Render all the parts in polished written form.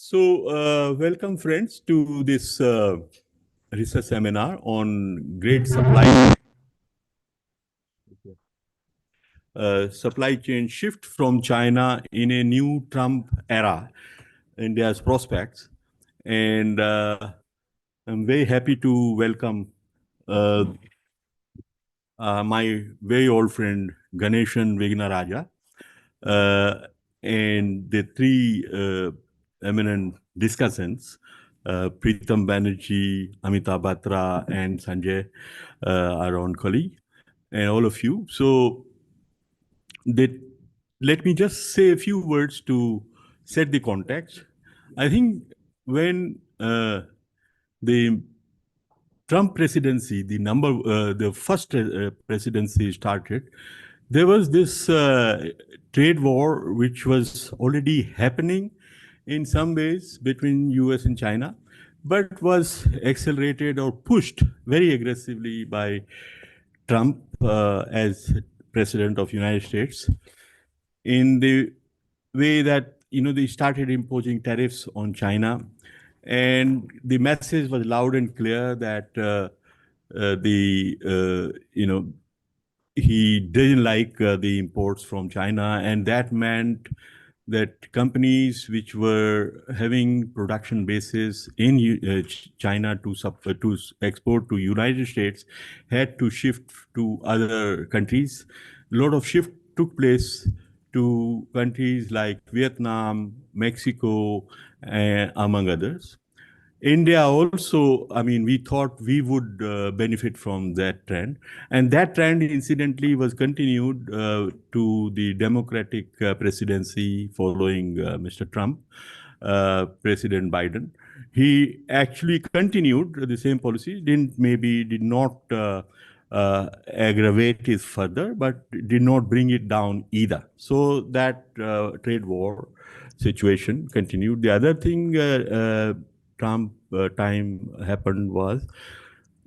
Welcome friends to this research seminar on great supply chain shift from China in a new Trump era, India's prospects. And I'm very happy to welcome uh, my very old friend Ganeshan Vegnaraja uh, and the three eminent discussants, Pritam Banerjee, Amitabh Batra, and Sanjay, our own colleague, and all of you. So that, let me just say a few words to set the context. I think when the Trump presidency, the first presidency started, there was this trade war which was already happening in some ways between US and China, but was accelerated or pushed very aggressively by Trump as president of United States in the way that they started imposing tariffs on China, and the message was loud and clear that the he didn't like the imports from China, and that meant that companies which were having production bases in China to export to United States had to shift to other countries. A lot of shift took place to countries like Vietnam, Mexico, among others. India also, I mean, we thought we would benefit from that trend. And that trend, incidentally, was continued to the Democratic presidency following Mr. Trump, President Biden. He actually continued the same policy, did not aggravate it further, but did not bring it down either. So that trade war situation continued. The other thing Trump time happened was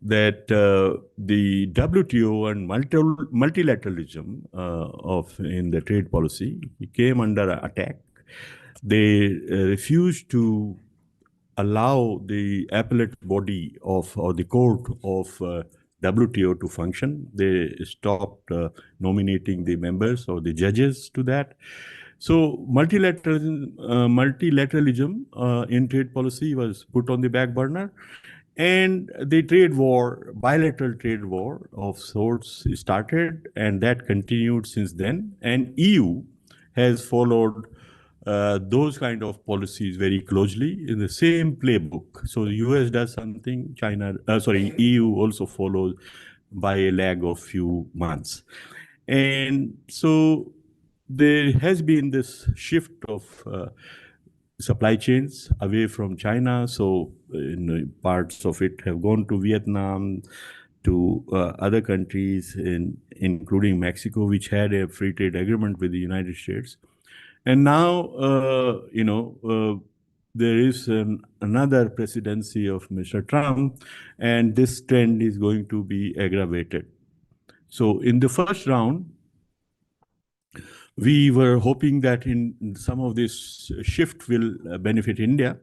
that the WTO and multilateralism of in the trade policy came under attack. They refused to allow the appellate body of or the court of WTO to function. They stopped nominating the members or the judges to that. So multilateralism in trade policy was put on the back burner, and the trade war, bilateral trade war of sorts, started, and that continued since then. And EU has followed those kind of policies very closely in the same playbook. So the US does something, EU also follows by a lag of few months. And so there has been this shift of supply chains away from China. So parts of it have gone to Vietnam, to other countries, including Mexico, which had a free trade agreement with the United States. And now, there is another presidency of Mr. Trump, and this trend is going to be aggravated. So in the first round, we were hoping that in some of this shift will benefit India.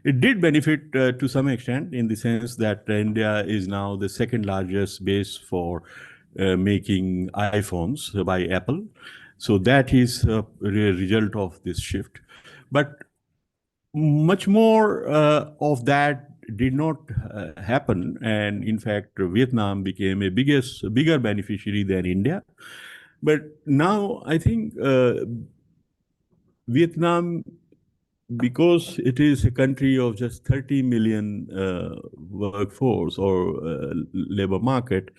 It did benefit to some extent, in the sense that India is now the second largest base for making iPhones by Apple. So that is a result of this shift. But much more of that did not happen. And in fact, Vietnam became a bigger beneficiary than India. But now I think Vietnam, because it is a country of just 30 million workforce or labor market,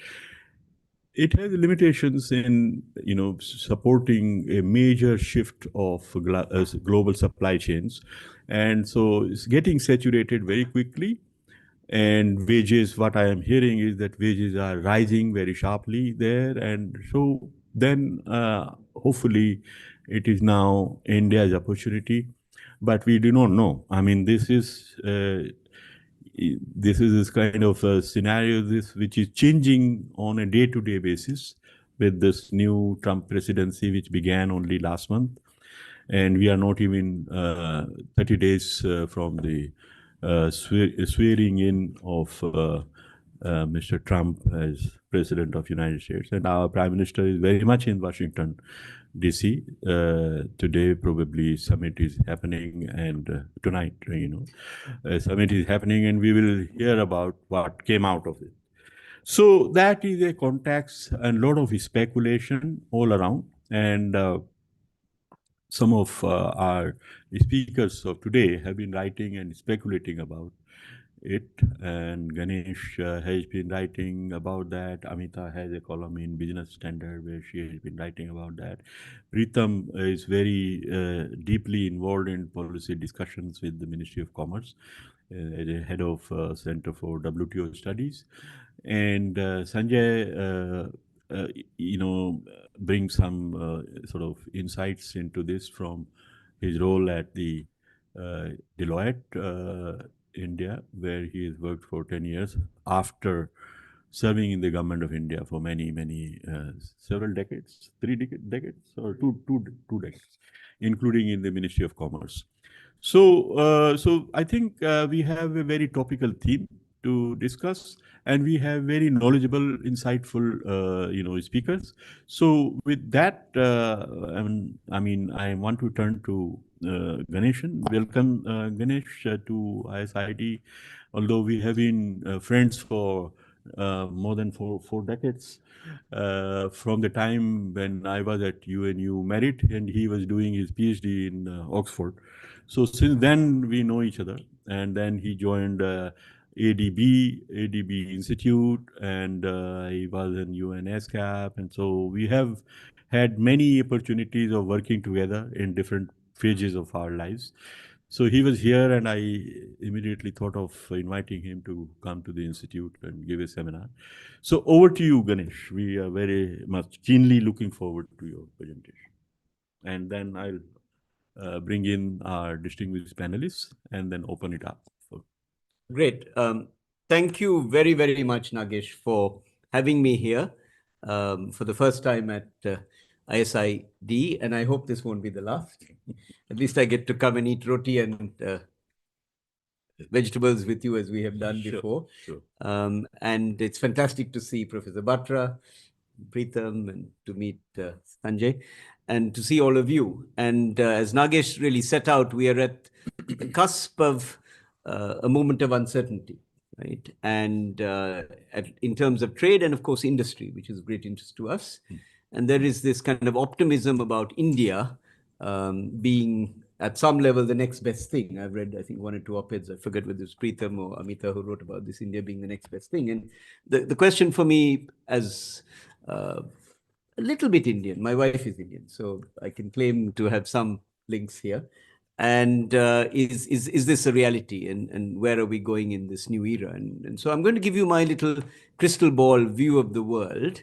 it has limitations in supporting a major shift of global supply chains, and so it's getting saturated very quickly. And wages, what I am hearing is that wages are rising very sharply there, and so then hopefully it is now India's opportunity, but we do not know. I mean, this is this kind of a scenario which is changing on a day-to-day basis with this new Trump presidency, which began only last month. And we are not even 30 days from the swearing in of Mr. Trump as President of United States. And our Prime Minister is very much in Washington, D.C. Today, probably summit is happening, and tonight, summit is happening, and we will hear about what came out of it. So that is a context and a lot of speculation all around. And some of our speakers of today have been writing and speculating about it. And Ganesh has been writing about that. Amita has a column in Business Standard where she has been writing about that. Pritam is very deeply involved in policy discussions with the Ministry of Commerce as a head of Center for WTO Studies. And Sanjay, uh, you know, brings some sort of insights into this from his role at the Deloitte, India, where he has worked for 10 years after serving in the government of India for many, several decades, decades, or two decades, including in the Ministry of Commerce. So I think we have a very topical theme to discuss, and we have very knowledgeable, insightful, speakers. So with that, I want to turn to Ganeshan. Welcome, Ganesh, to ISID. Although we have been friends for more than four decades, from the time when I was at UNU Merit and he was doing his PhD in Oxford. So since then we know each other, and then he joined ADB Institute, and he was in UNSCAP, and so we have had many opportunities of working together in different phases of our lives. So he was here, and I immediately thought of inviting him to come to the institute and give a seminar. So over to you, Ganesh. We are very much keenly looking forward to your presentation. And then I'll bring in our distinguished panelists and then open it up. Great. Thank you very, very much, Nagesh, for having me here for the first time at ISID, and I hope this won't be the last. At least I get to come and eat roti and vegetables with you as we have done before. Sure. And it's fantastic to see Professor Batra, Pritam, and to meet Sanjay, and to see all of you. And as Nagesh really set out, we are at the cusp of a moment of uncertainty, right? And in terms of trade and, of course, industry, which is of great interest to us. And there is this kind of optimism about India being, at some level, the next best thing. I've read, I think, one or two op-eds, I forget whether it's Pritam or Amita who wrote about this, India being the next best thing. And the question for me, as a little bit Indian, my wife is Indian, so I can claim to have some links here. And is this a reality, and where are we going in this new era? And so I'm going to give you my little crystal ball view of the world.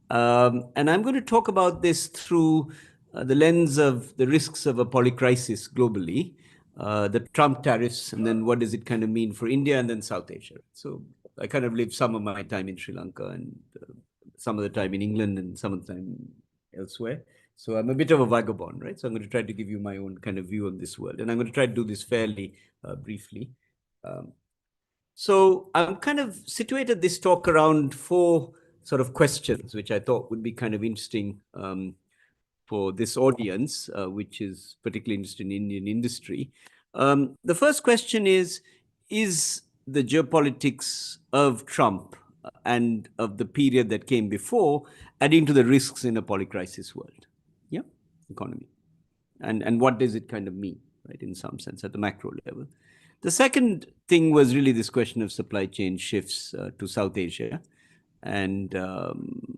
And I'm going to talk about this through the lens of the risks of a polycrisis globally, the Trump tariffs, and then what does it kind of mean for India and then South Asia. So I kind of lived some of my time in Sri Lanka and some of the time in England and some of the time elsewhere. So I'm a bit of a vagabond, right? So I'm going to try to give you my own kind of view on this world. And I'm going to try to do this fairly briefly. So I'm kind of situated this talk around four sort of questions, which I thought would be kind of interesting for this audience, which is particularly interested in Indian industry. The first question is the geopolitics of Trump and of the period that came before adding to the risks in a polycrisis world? Yeah, economy. And what does it kind of mean, right, in some sense, at the macro level? The second thing was really this question of supply chain shifts to South Asia. And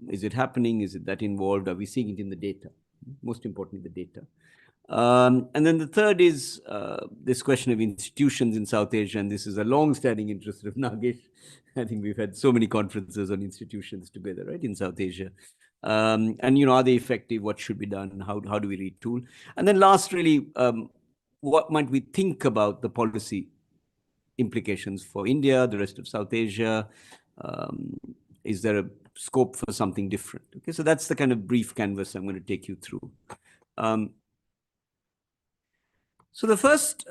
is it happening? Is it that involved? Are we seeing it in the data? Most importantly, the data. And then the third is this question of institutions in South Asia. And this is a long-standing interest of Nagesh. I think we've had so many conferences on institutions together, right, in South Asia. And, are they effective? What should be done? How do we retool? And then last, really, what might we think about the policy implications for India, the rest of South Asia? Is there a scope for something different? Okay, so that's the kind of brief canvas I'm going to take you through. So the first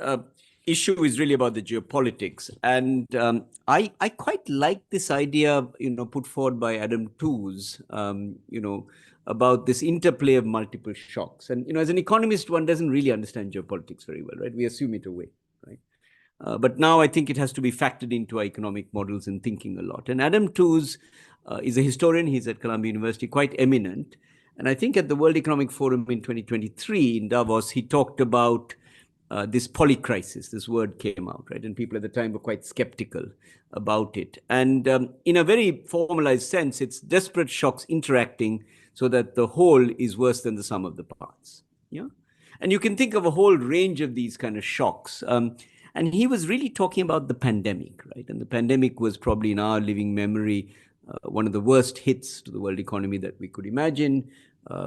issue is really about the geopolitics, and I quite like this idea, put forward by Adam Tooze, about this interplay of multiple shocks. And as an economist, one doesn't really understand geopolitics very well, right? We assume it away, right? But now I think it has to be factored into our economic models and thinking a lot. And Adam Tooze is a historian. He's at Columbia University, quite eminent. And I think at the World Economic Forum in 2023 in Davos, he talked about this polycrisis. This word came out, right? And people at the time were quite skeptical about it. And in a very formalized sense, it's desperate shocks interacting so that the whole is worse than the sum of the parts. Yeah. And you can think of a whole range of these kind of shocks. And he was really talking about the pandemic, right? And the pandemic was probably in our living memory one of the worst hits to the world economy that we could imagine,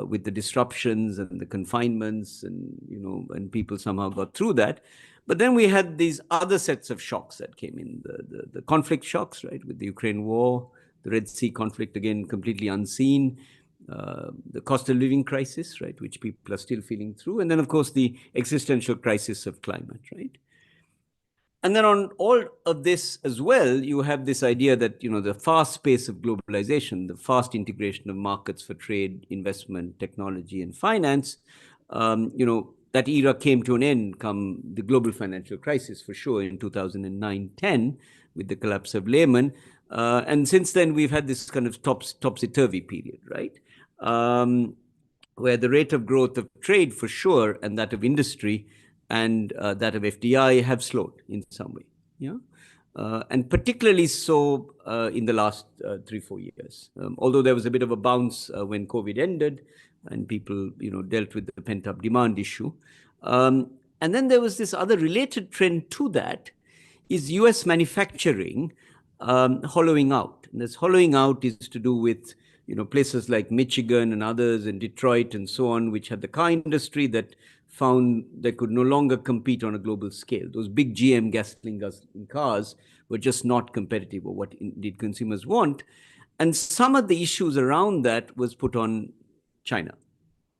with the disruptions and the confinements, and people somehow got through that. But then we had these other sets of shocks that came in, the conflict shocks, right, with the Ukraine war, the Red Sea conflict, again, completely unseen, the cost of living crisis, right, which people are still feeling through, and then, of course, the existential crisis of climate, right? And then on all of this as well, you have this idea that, the fast pace of globalization, the fast integration of markets for trade, investment, technology, and finance, that era came to an end come the global financial crisis, for sure, in 2009-10, with the collapse of Lehman. And since then, we've had this kind of topsy-turvy period, right? Where the rate of growth of trade, for sure, and that of industry, and that of FDI have slowed in some way, yeah, and particularly so in the last 3-4 years. Although there was a bit of a bounce when COVID ended, and people, dealt with the pent-up demand issue, and then there was this other related trend to that, is U.S. manufacturing hollowing out, and this hollowing out is to do with places like Michigan and others, and Detroit and so on, which had the car industry that found they could no longer compete on a global scale. Those big GM gasoline cars were just not competitive, or what indeed consumers want. And some of the issues around that was put on China,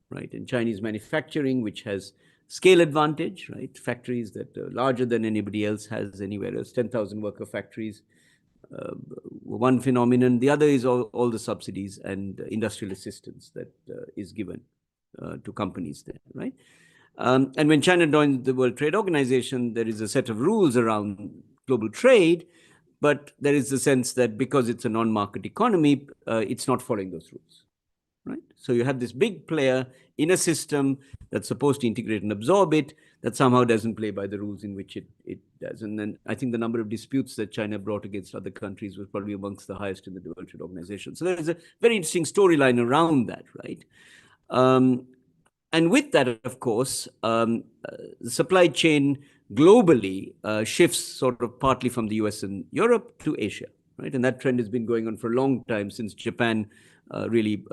right? And Chinese manufacturing, which has scale advantage, right? Factories that are larger than anybody else has anywhere else, 10,000 worker factories, one phenomenon. The other is all the subsidies and industrial assistance that is given to companies there, right? And when China joined the World Trade Organization, there is a set of rules around global trade, but there is the sense that because it's a non-market economy, it's not following those rules, right? So you have this big player in a system that's supposed to integrate and absorb it, that somehow doesn't play by the rules in which it does. And then I think the number of disputes that China brought against other countries was probably amongst the highest in the World Trade Organization. So there is a very interesting storyline around that, right? And with that, of course, the supply chain globally shifts sort of partly from the US and Europe to Asia, right? And that trend has been going on for a long time, since Japan really,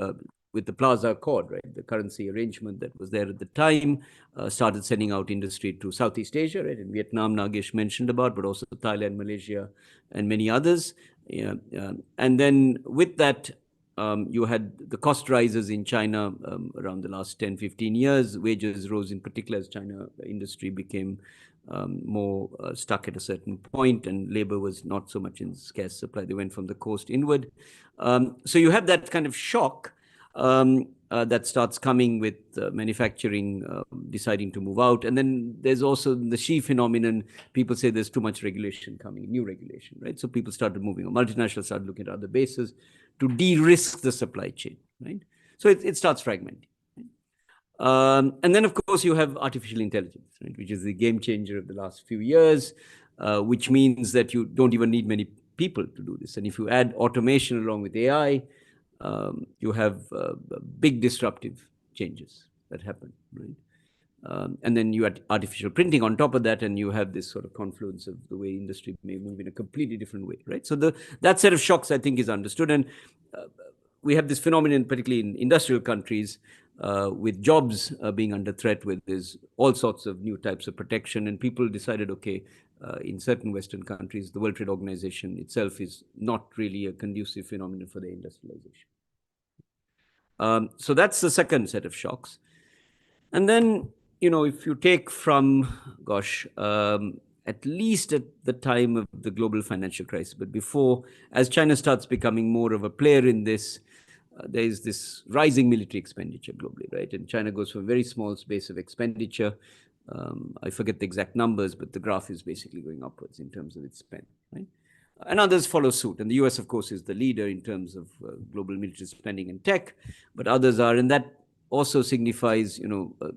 with the Plaza Accord, right, the currency arrangement that was there at the time, started sending out industry to Southeast Asia, right? In Vietnam, Nagesh mentioned about, but also Thailand, Malaysia, and many others. And then with that, you had the cost rises in China around the last 10-15 years. Wages rose in particular as China industry became more stuck at a certain point, and labor was not so much in scarce supply. They went from the coast inward. So you have that kind of shock that starts coming with manufacturing deciding to move out. And then there's also the Xi phenomenon. People say there's too much regulation coming, new regulation, right? So people started moving on. Multinationals started looking at other bases to de-risk the supply chain, right? So it starts fragmenting. And then, of course, you have artificial intelligence, right, which is the game changer of the last few years, which means that you don't even need many people to do this. And if you add automation along with AI, you have big disruptive changes that happen, right? And then you add artificial printing on top of that, and you have this sort of confluence of the way industry may move in a completely different way, right? So that set of shocks, I think, is understood. And we have this phenomenon, particularly in industrial countries, with jobs being under threat, with there's all sorts of new types of protection. And people decided, okay, in certain Western countries, the World Trade Organization itself is not really a conducive phenomenon for their industrialization. So that's the second set of shocks. And then if you take from, at least at the time of the global financial crisis, but before, as China starts becoming more of a player in this, there is this rising military expenditure globally, right? And China goes from a very small space of expenditure. I forget the exact numbers, but the graph is basically going upwards in terms of its spend, right? And others follow suit. And the US, of course, is the leader in terms of global military spending and tech, but others are. And that also signifies,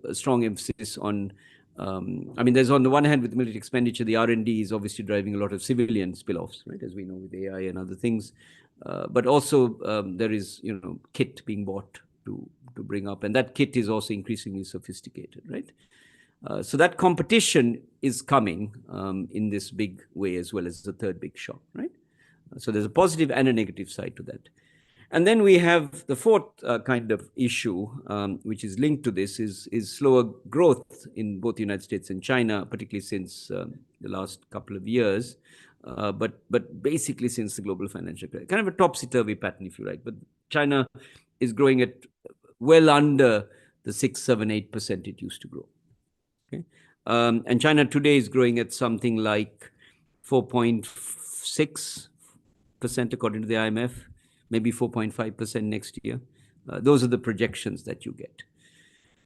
a strong emphasis on, there's on the one hand with military expenditure, the R&D is obviously driving a lot of civilian spill-offs, right, as we know with AI and other things. But also there is, kit being bought to bring up, and that kit is also increasingly sophisticated, right? So that competition is coming in this big way, as well as the third big shock, right? So there's a positive and a negative side to that. And then we have the fourth kind of issue, which is linked to this, is slower growth in both the United States and China, particularly since the last couple of years, but basically since the global financial crisis. Kind of a topsy-turvy pattern, if you like. But China is growing at well under the 6, 7, 8% it used to grow. Okay? And China today is growing at something like 4.6% according to the IMF, maybe 4.5% next year. Those are the projections that you get.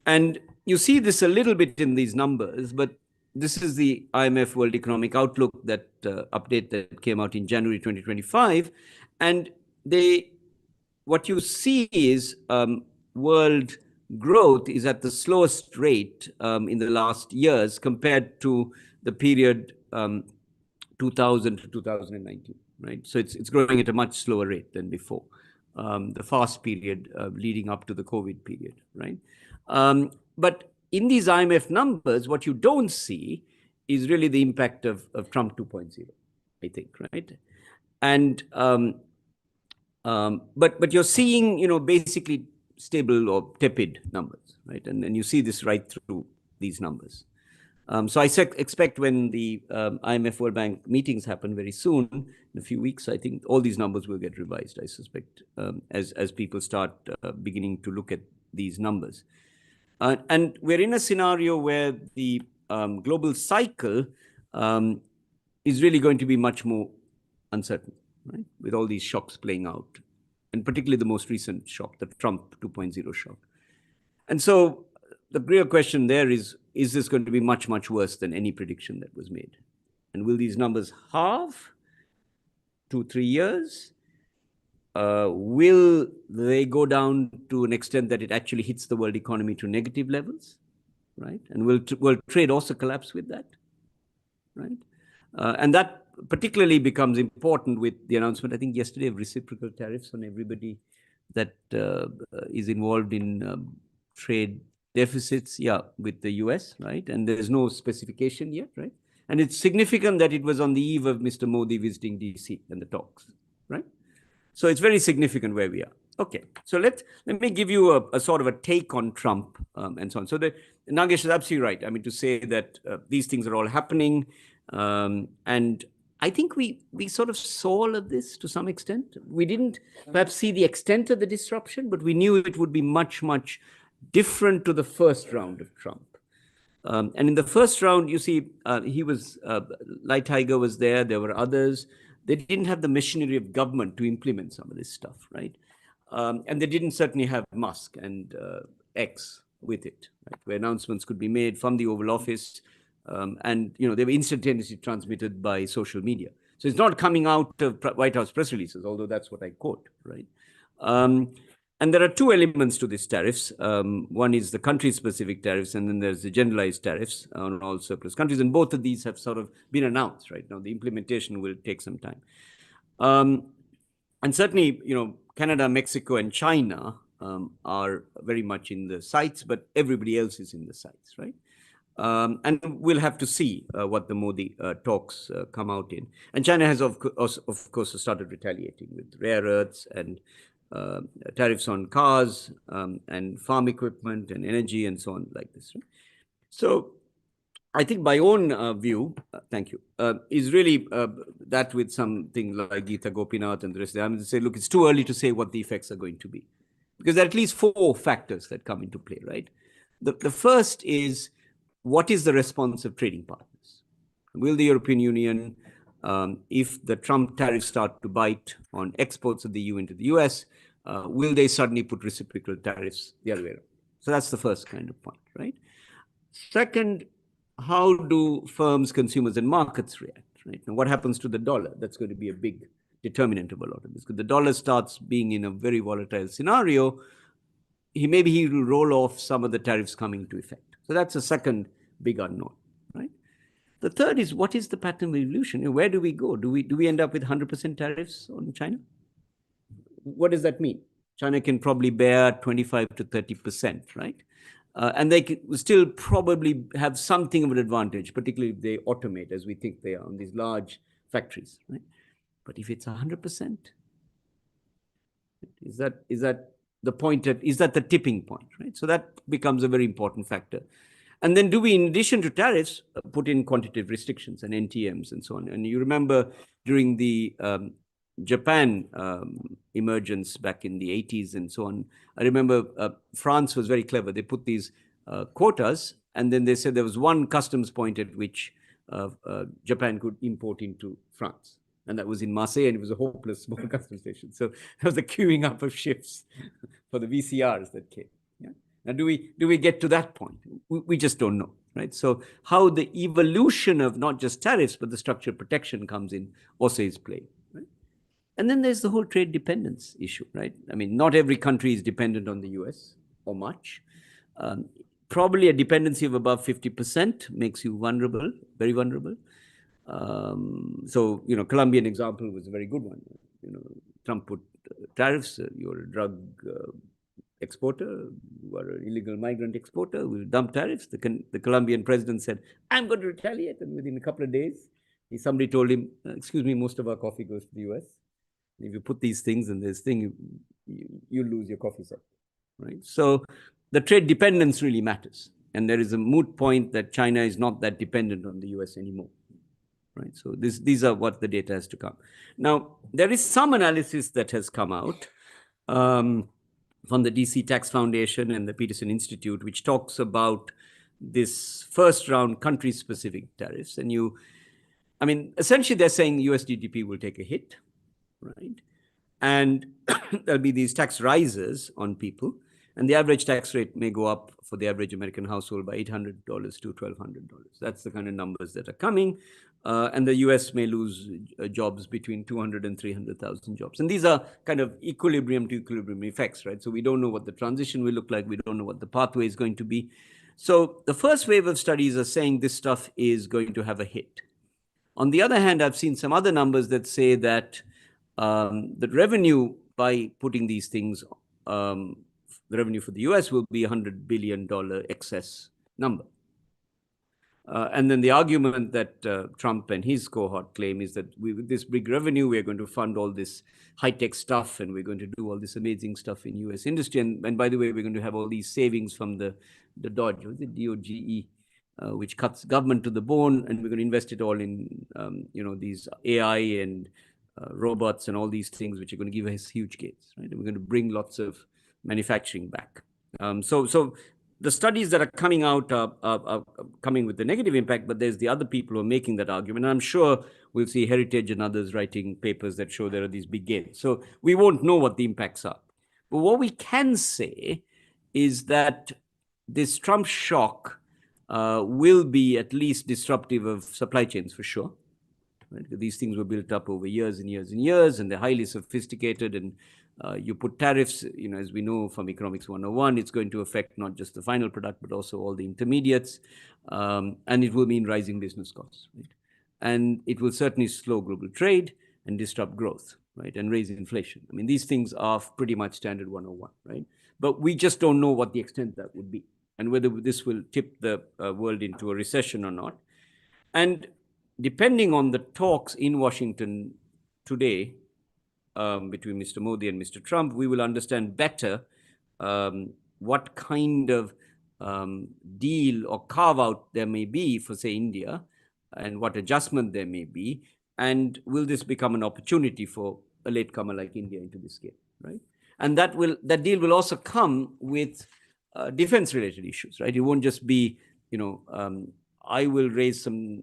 And you see this a little bit in these numbers, but this is the IMF World Economic Outlook that update that came out in January 2025. And what you see is world growth is at the slowest rate in the last years compared to the period 2000 to 2019, right? So it's growing at a much slower rate than before, the fast period leading up to the COVID period, right? But in these IMF numbers, what you don't see is really the impact of Trump 2.0, I think, right? And but you're seeing, basically stable or tepid numbers, right? And you see this right through these numbers. So I expect when the IMF World Bank meetings happen very soon, in a few weeks, I think all these numbers will get revised, I suspect, as people start beginning to look at these numbers. And we're in a scenario where the global cycle is really going to be much more uncertain, right? With all these shocks playing out, and particularly the most recent shock, the Trump 2.0 shock. And so the real question there is this going to be much, much worse than any prediction that was made? And will these numbers halve 2-3 years? Will they go down to an extent that it actually hits the world economy to negative levels, right? And will trade also collapse with that, right? And that particularly becomes important with the announcement, I think yesterday, of reciprocal tariffs on everybody that is involved in trade deficits, with the US, right? And there's no specification yet, right? And it's significant that it was on the eve of Mr. Modi visiting DC and the talks, right? So it's very significant where we are. Okay, so let me give you a sort of a take on Trump and so on. So Nagesh is absolutely right. I mean, to say that these things are all happening, and I think we sort of saw all of this to some extent. We didn't perhaps see the extent of the disruption, but we knew it would be much, much different to the first round of Trump. And in the first round, you see, he was, Light Tiger was there. There were others. They didn't have the machinery of government to implement some of this stuff, right? And they didn't certainly have Musk and X with it, right? Where announcements could be made from the Oval Office, and they were instantaneously transmitted by social media. So it's not coming out of White House press releases, although that's what I quote, right? And there are two elements to these tariffs. One is the country-specific tariffs, and then there's the generalized tariffs on all surplus countries. And both of these have sort of been announced right now. The implementation will take some time. And certainly, Canada, Mexico, and China are very much in the sights, but everybody else is in the sights, right? And we'll have to see what the Modi talks come out in. And China has, of course, started retaliating with rare earths and tariffs on cars and farm equipment and energy and so on like this. Right? So I think my own view, thank you, is really that with something like Geeta Gopinath and the rest of them, I'm going to say, look, it's too early to say what the effects are going to be. Because there are at least 4 factors that come into play, right? The first is what is the response of trading partners? Will the European Union, if the Trump tariffs start to bite on exports of the EU into the US, will they suddenly put reciprocal tariffs the other way around? So that's the first kind of point, right? Second, how do firms, consumers, and markets react, right? Now, what happens to the dollar? That's going to be a big determinant of a lot of this. Because the dollar starts being in a very volatile scenario, maybe he will roll off some of the tariffs coming into effect. So that's a second big unknown, right? The third is, what is the pattern of evolution? Where do we go? Do we end up with 100% tariffs on China? What does that mean? China can probably bear 25 to 30%, right? And they can still probably have something of an advantage, particularly if they automate, as we think they are, on these large factories, right? But if it's 100%, is that the point? Is that the tipping point, right? So that becomes a very important factor. And then do we, in addition to tariffs, put in quantitative restrictions and NTMs and so on? And you remember during the Japan emergence back in the 80s and so on, I remember France was very clever. They put these quotas, and then they said there was one customs point at which Japan could import into France. And that was in Marseille, and it was a hopeless small customs station. So there was a queuing up of ships for the VCRs that came. Yeah? Now, do we get to that point? We just don't know, right? So how the evolution of not just tariffs, but the structural protection comes in also is playing, right? And then there's the whole trade dependence issue, right? I mean, not every country is dependent on the US or much. Probably a dependency of above 50% makes you vulnerable, very vulnerable. So, Colombian example was a very good one. Trump put tariffs. You're a drug exporter, you are an illegal migrant exporter, we'll dump tariffs. The Colombian president said, I'm going to retaliate. And within a couple of days, somebody told him, excuse me, most of our coffee goes to the US. If you put these things in this thing, you lose your coffee sector, right? So the trade dependence really matters. And there is a moot point that China is not that dependent on the US anymore. Right. So these are what the data has to come. Now, there is some analysis that has come out from the DC Tax Foundation and the Peterson Institute, which talks about this first round country-specific tariffs. And essentially they're saying US GDP will take a hit, right? And there'll be these tax rises on people. And the average tax rate may go up for the average American household by $800 to $1,200. That's the kind of numbers that are coming. And the US may lose jobs between 200 and 300,000 jobs. And these are kind of equilibrium to equilibrium effects, right? So we don't know what the transition will look like. We don't know what the pathway is going to be. So the first wave of studies are saying this stuff is going to have a hit. On the other hand, I've seen some other numbers that say that the revenue by putting these things, the revenue for the US will be $100 billion excess number. And then the argument that Trump and his cohort claim is that with this big revenue, we're going to fund all this high-tech stuff, and we're going to do all this amazing stuff in US industry. And by the way, we're going to have all these savings from the DOGE, the DOGE, which cuts government to the bone, and we're going to invest it all in these AI and robots and all these things, which are going to give us huge gains, right? And we're going to bring lots of manufacturing back. So the studies that are coming out are coming with the negative impact, but there's the other people who are making that argument. And I'm sure we'll see Heritage and others writing papers that show there are these big gains. So we won't know what the impacts are. But what we can say is that this Trump shock will be at least disruptive of supply chains for sure. Right? These things were built up over years and years and years, and they're highly sophisticated. And you put tariffs, as we know from Economics 101, it's going to affect not just the final product, but also all the intermediates. And it will mean rising business costs. Right? And it will certainly slow global trade and disrupt growth, right? And raise inflation. I mean, these things are pretty much standard 101, right? But we just don't know what the extent that would be and whether this will tip the world into a recession or not. And depending on the talks in Washington today, between Mr. Modi and Mr. Trump, we will understand better what kind of deal or carve-out there may be for, say, India, and what adjustment there may be, and will this become an opportunity for a latecomer like India into this game, right? And that deal will also come with defense-related issues, right? It won't just be, I will raise some,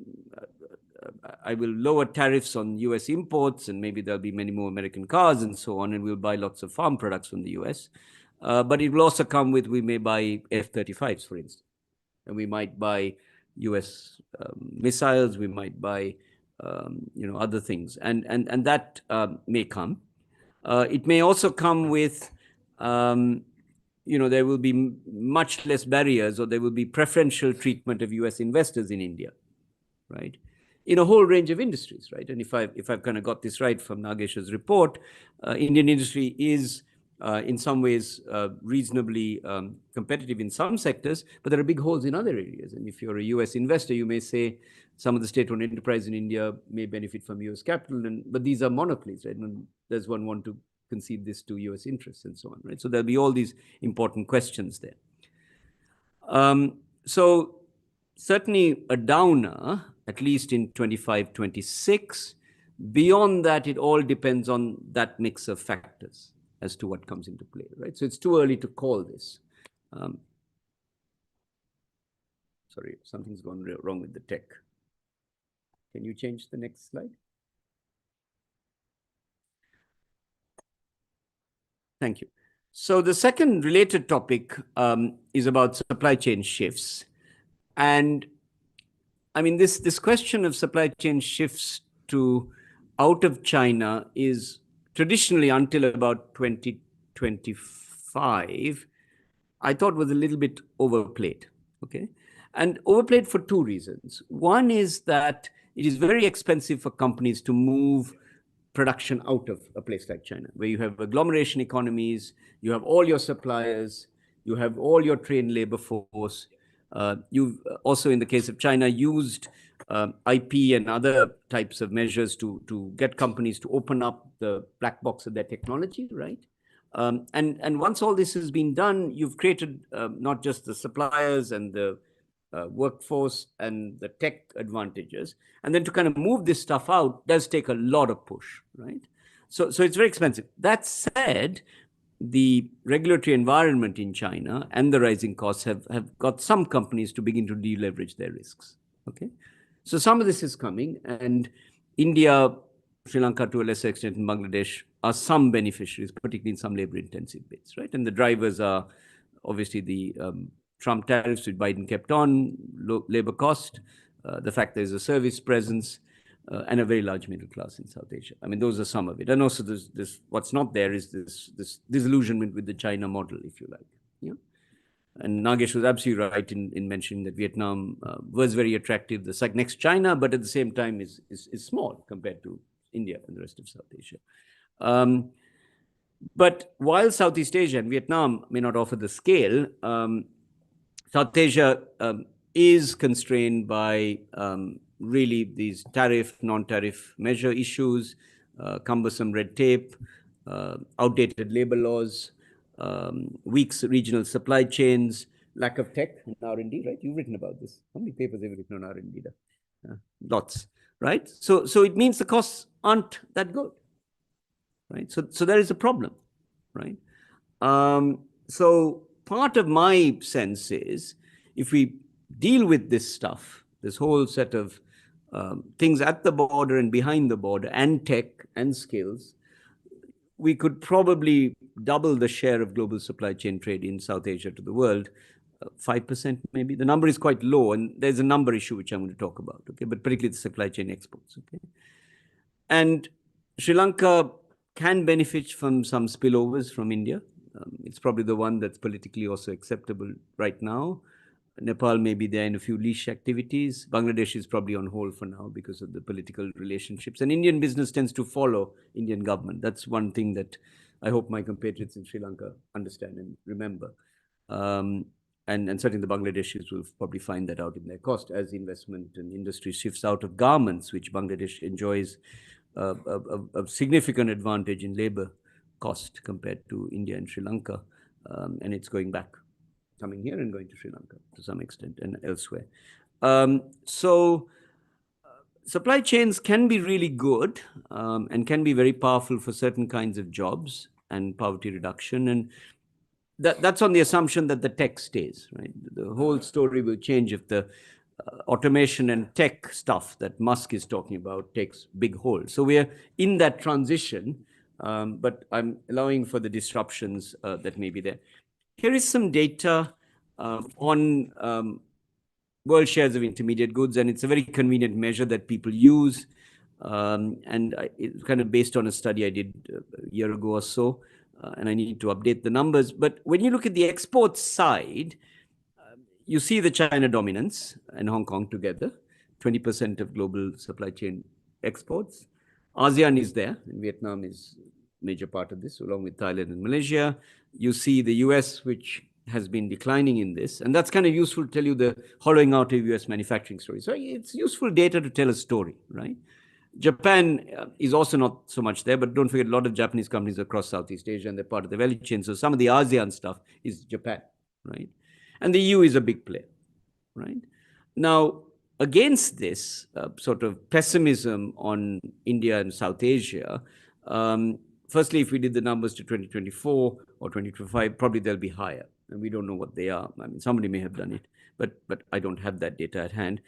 I will lower tariffs on US imports, and maybe there'll be many more American cars and so on, and we'll buy lots of farm products from the US. But it will also come with, we may buy F-35s, for instance, and we might buy US missiles, we might buy other things, and that may come. It may also come with, there will be much less barriers, or there will be preferential treatment of US investors in India, right? In a whole range of industries, right? And if I've kind of got this right from Nagesh's report, Indian industry is in some ways reasonably competitive in some sectors, but there are big holes in other areas. And if you're a US investor, you may say some of the state-owned enterprise in India may benefit from US capital, but these are monopolies, right? And does one want to concede this to US interests and so on, right? So there'll be all these important questions there. So certainly a downer, at least in 25, 26. Beyond that, it all depends on that mix of factors as to what comes into play, right? So it's too early to call this. Sorry, something's gone wrong with the tech. Can you change the next slide? Thank you. So the second related topic is about supply chain shifts. And I mean, this question of supply chain shifts to out of China is traditionally, until about 2025, I thought was a little bit overplayed, okay? And overplayed for two reasons. One is that it is very expensive for companies to move production out of a place like China, where you have agglomeration economies, you have all your suppliers, you have all your trained labor force. You've also, in the case of China, used IP and other types of measures to get companies to open up the black box of their technology, right? And once all this has been done, you've created not just the suppliers and the workforce and the tech advantages. And then to kind of move this stuff out does take a lot of push, right? So it's very expensive. That said, the regulatory environment in China and the rising costs have got some companies to begin to deleverage their risks, okay? So some of this is coming, and India, Sri Lanka to a lesser extent, and Bangladesh are some beneficiaries, particularly in some labor-intensive bits, right? And the drivers are obviously the Trump tariffs, which Biden kept on, low labor cost, the fact there's a service presence, and a very large middle class in South Asia. I mean, those are some of it. And also this what's not there is this disillusionment with the China model, if you like. Yeah. And Nagesh was absolutely right in mentioning that Vietnam was very attractive, the next China, but at the same time is small compared to India and the rest of South Asia. But while Southeast Asia and Vietnam may not offer the scale, South Asia is constrained by really these tariff, non-tariff measure issues, cumbersome red tape, outdated labor laws, weak regional supply chains, lack of tech and R&D, right? You've written about this. How many papers have you written on R&D? Lots, right? So it means the costs aren't that good, right? So there is a problem, right? So part of my sense is, if we deal with this stuff, this whole set of things at the border and behind the border, and tech and skills, we could probably double the share of global supply chain trade in South Asia to the world, 5% maybe. The number is quite low, and there's a number issue which I'm going to talk about, okay? But particularly the supply chain exports, okay? And Sri Lanka can benefit from some spillovers from India. It's probably the one that's politically also acceptable right now. Nepal may be there in a few leash activities. Bangladesh is probably on hold for now because of the political relationships. And Indian business tends to follow Indian government. That's one thing that I hope my compatriots in Sri Lanka understand and remember. And certainly the Bangladeshis will probably find that out in their cost as investment and industry shifts out of garments, which Bangladesh enjoys a significant advantage in labor cost compared to India and Sri Lanka. And it's going back, coming here and going to Sri Lanka to some extent and elsewhere. So supply chains can be really good and can be very powerful for certain kinds of jobs and poverty reduction. And that's on the assumption that the tech stays, right? The whole story will change if the automation and tech stuff that Musk is talking about takes big hold. So we're in that transition, but I'm allowing for the disruptions that may be there. Here is some data on world shares of intermediate goods, and it's a very convenient measure that people use. And it's kind of based on a study I did a year ago or so, and I need to update the numbers. But when you look at the export side, you see the China dominance and Hong Kong together, 20% of global supply chain exports. ASEAN is there, and Vietnam is a major part of this, along with Thailand and Malaysia. You see the US, which has been declining in this, and that's kind of useful to tell you the hollowing out of US manufacturing story. So it's useful data to tell a story, right? Japan is also not so much there, but don't forget a lot of Japanese companies across Southeast Asia, and they're part of the value chain. So some of the ASEAN stuff is Japan, right? And the EU is a big player, right? Now, against this sort of pessimism on India and South Asia, firstly, if we did the numbers to 2024 or 2025, probably they'll be higher. And we don't know what they are. I mean, somebody may have done it, but I don't have that data at hand.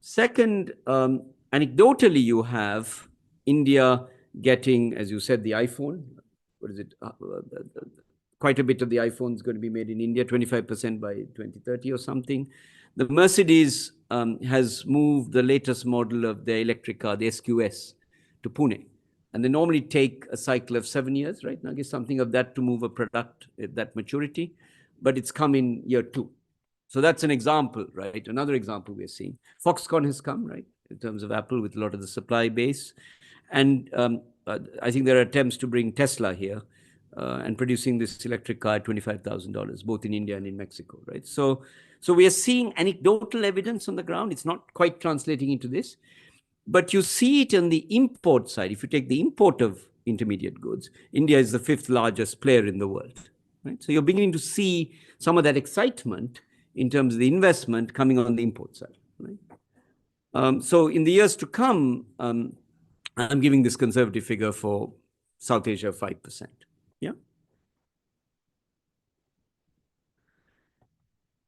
Second, anecdotally, you have India getting, as you said, the iPhone. What is it? Quite a bit of the iPhone is going to be made in India, 25% by 2030 or something. The Mercedes has moved the latest model of their electric car, the SQS, to Pune. And they normally take a cycle of 7 years, right? Now, I guess something of that to move a product at that maturity, but it's come in year 2. So that's an example, right? Another example we're seeing. Foxconn has come, right, in terms of Apple with a lot of the supply base. And I think there are attempts to bring Tesla here and producing this electric car at $25,000, both in India and in Mexico, right? So we are seeing anecdotal evidence on the ground. It's not quite translating into this, but you see it on the import side. If you take the import of intermediate goods, India is the 5th largest player in the world, right? So you're beginning to see some of that excitement in terms of the investment coming on the import side, right? So in the years to come, I'm giving this conservative figure for South Asia, 5%. Yeah.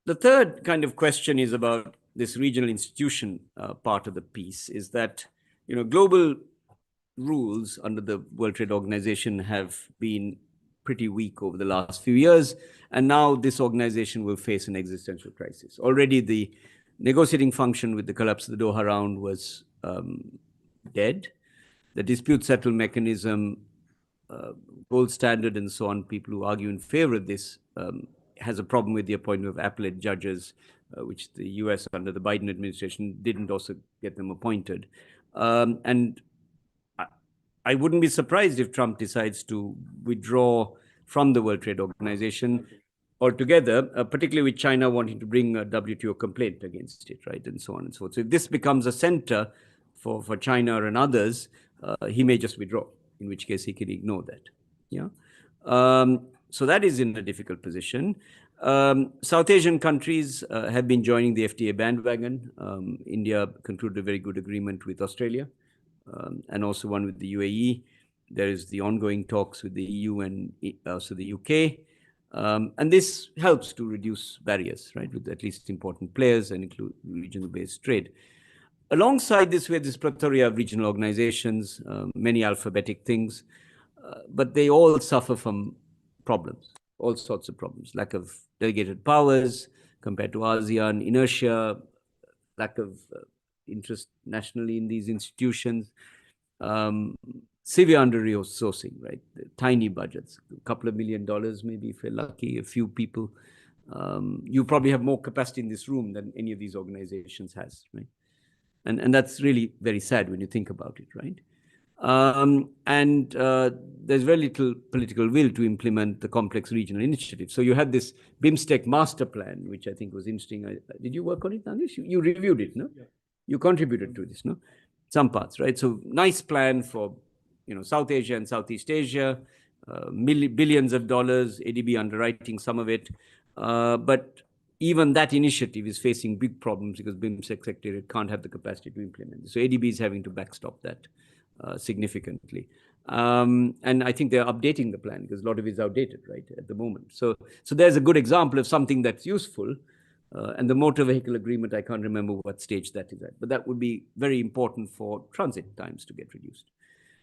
The third kind of question is about this regional institution part of the piece, is that, you know, global rules under the World Trade Organization have been pretty weak over the last few years, and now this organization will face an existential crisis. Already the negotiating function with the collapse of the Doha round was dead. The dispute settle mechanism, gold standard and so on, people who argue in favor of this, has a problem with the appointment of appellate judges, which the US under the Biden administration didn't also get them appointed. And I wouldn't be surprised if Trump decides to withdraw from the World Trade Organization altogether, particularly with China wanting to bring a WTO complaint against it, right, and so on and so forth. So if this becomes a center for China and others, he may just withdraw, in which case he can ignore that. Yeah. So that is in a difficult position. South Asian countries have been joining the FTA bandwagon. India concluded a very good agreement with Australia, and also one with the UAE. There is the ongoing talks with the EU and also the UK. And this helps to reduce barriers, right, with at least important players and include regional-based trade. Alongside this, we have this plethora of regional organizations, many alphabetic things, but they all suffer from problems, all sorts of problems. Lack of delegated powers compared to ASEAN, inertia, lack of interest nationally in these institutions, severe under-resourcing, right? Tiny budgets, a couple of $1 million maybe if you're lucky, a few people. You probably have more capacity in this room than any of these organizations has, right? And that's really very sad when you think about it, right? There's very little political will to implement the complex regional initiatives. So you had this BIMSTEC master plan, which I think was interesting. Did you work on it, Anish? You reviewed it, no? Yeah. You contributed to this, no? Some parts, right? So nice plan for, you know, South Asia and Southeast Asia, billions of dollars, ADB underwriting some of it. But even that initiative is facing big problems because BIMSTEC Secretariat can't have the capacity to implement it. So ADB is having to backstop that. significantly. And I think they're updating the plan because a lot of it is outdated, right, at the moment. So there's a good example of something that's useful. And the motor vehicle agreement, I can't remember what stage that is at, but that would be very important for transit times to get reduced.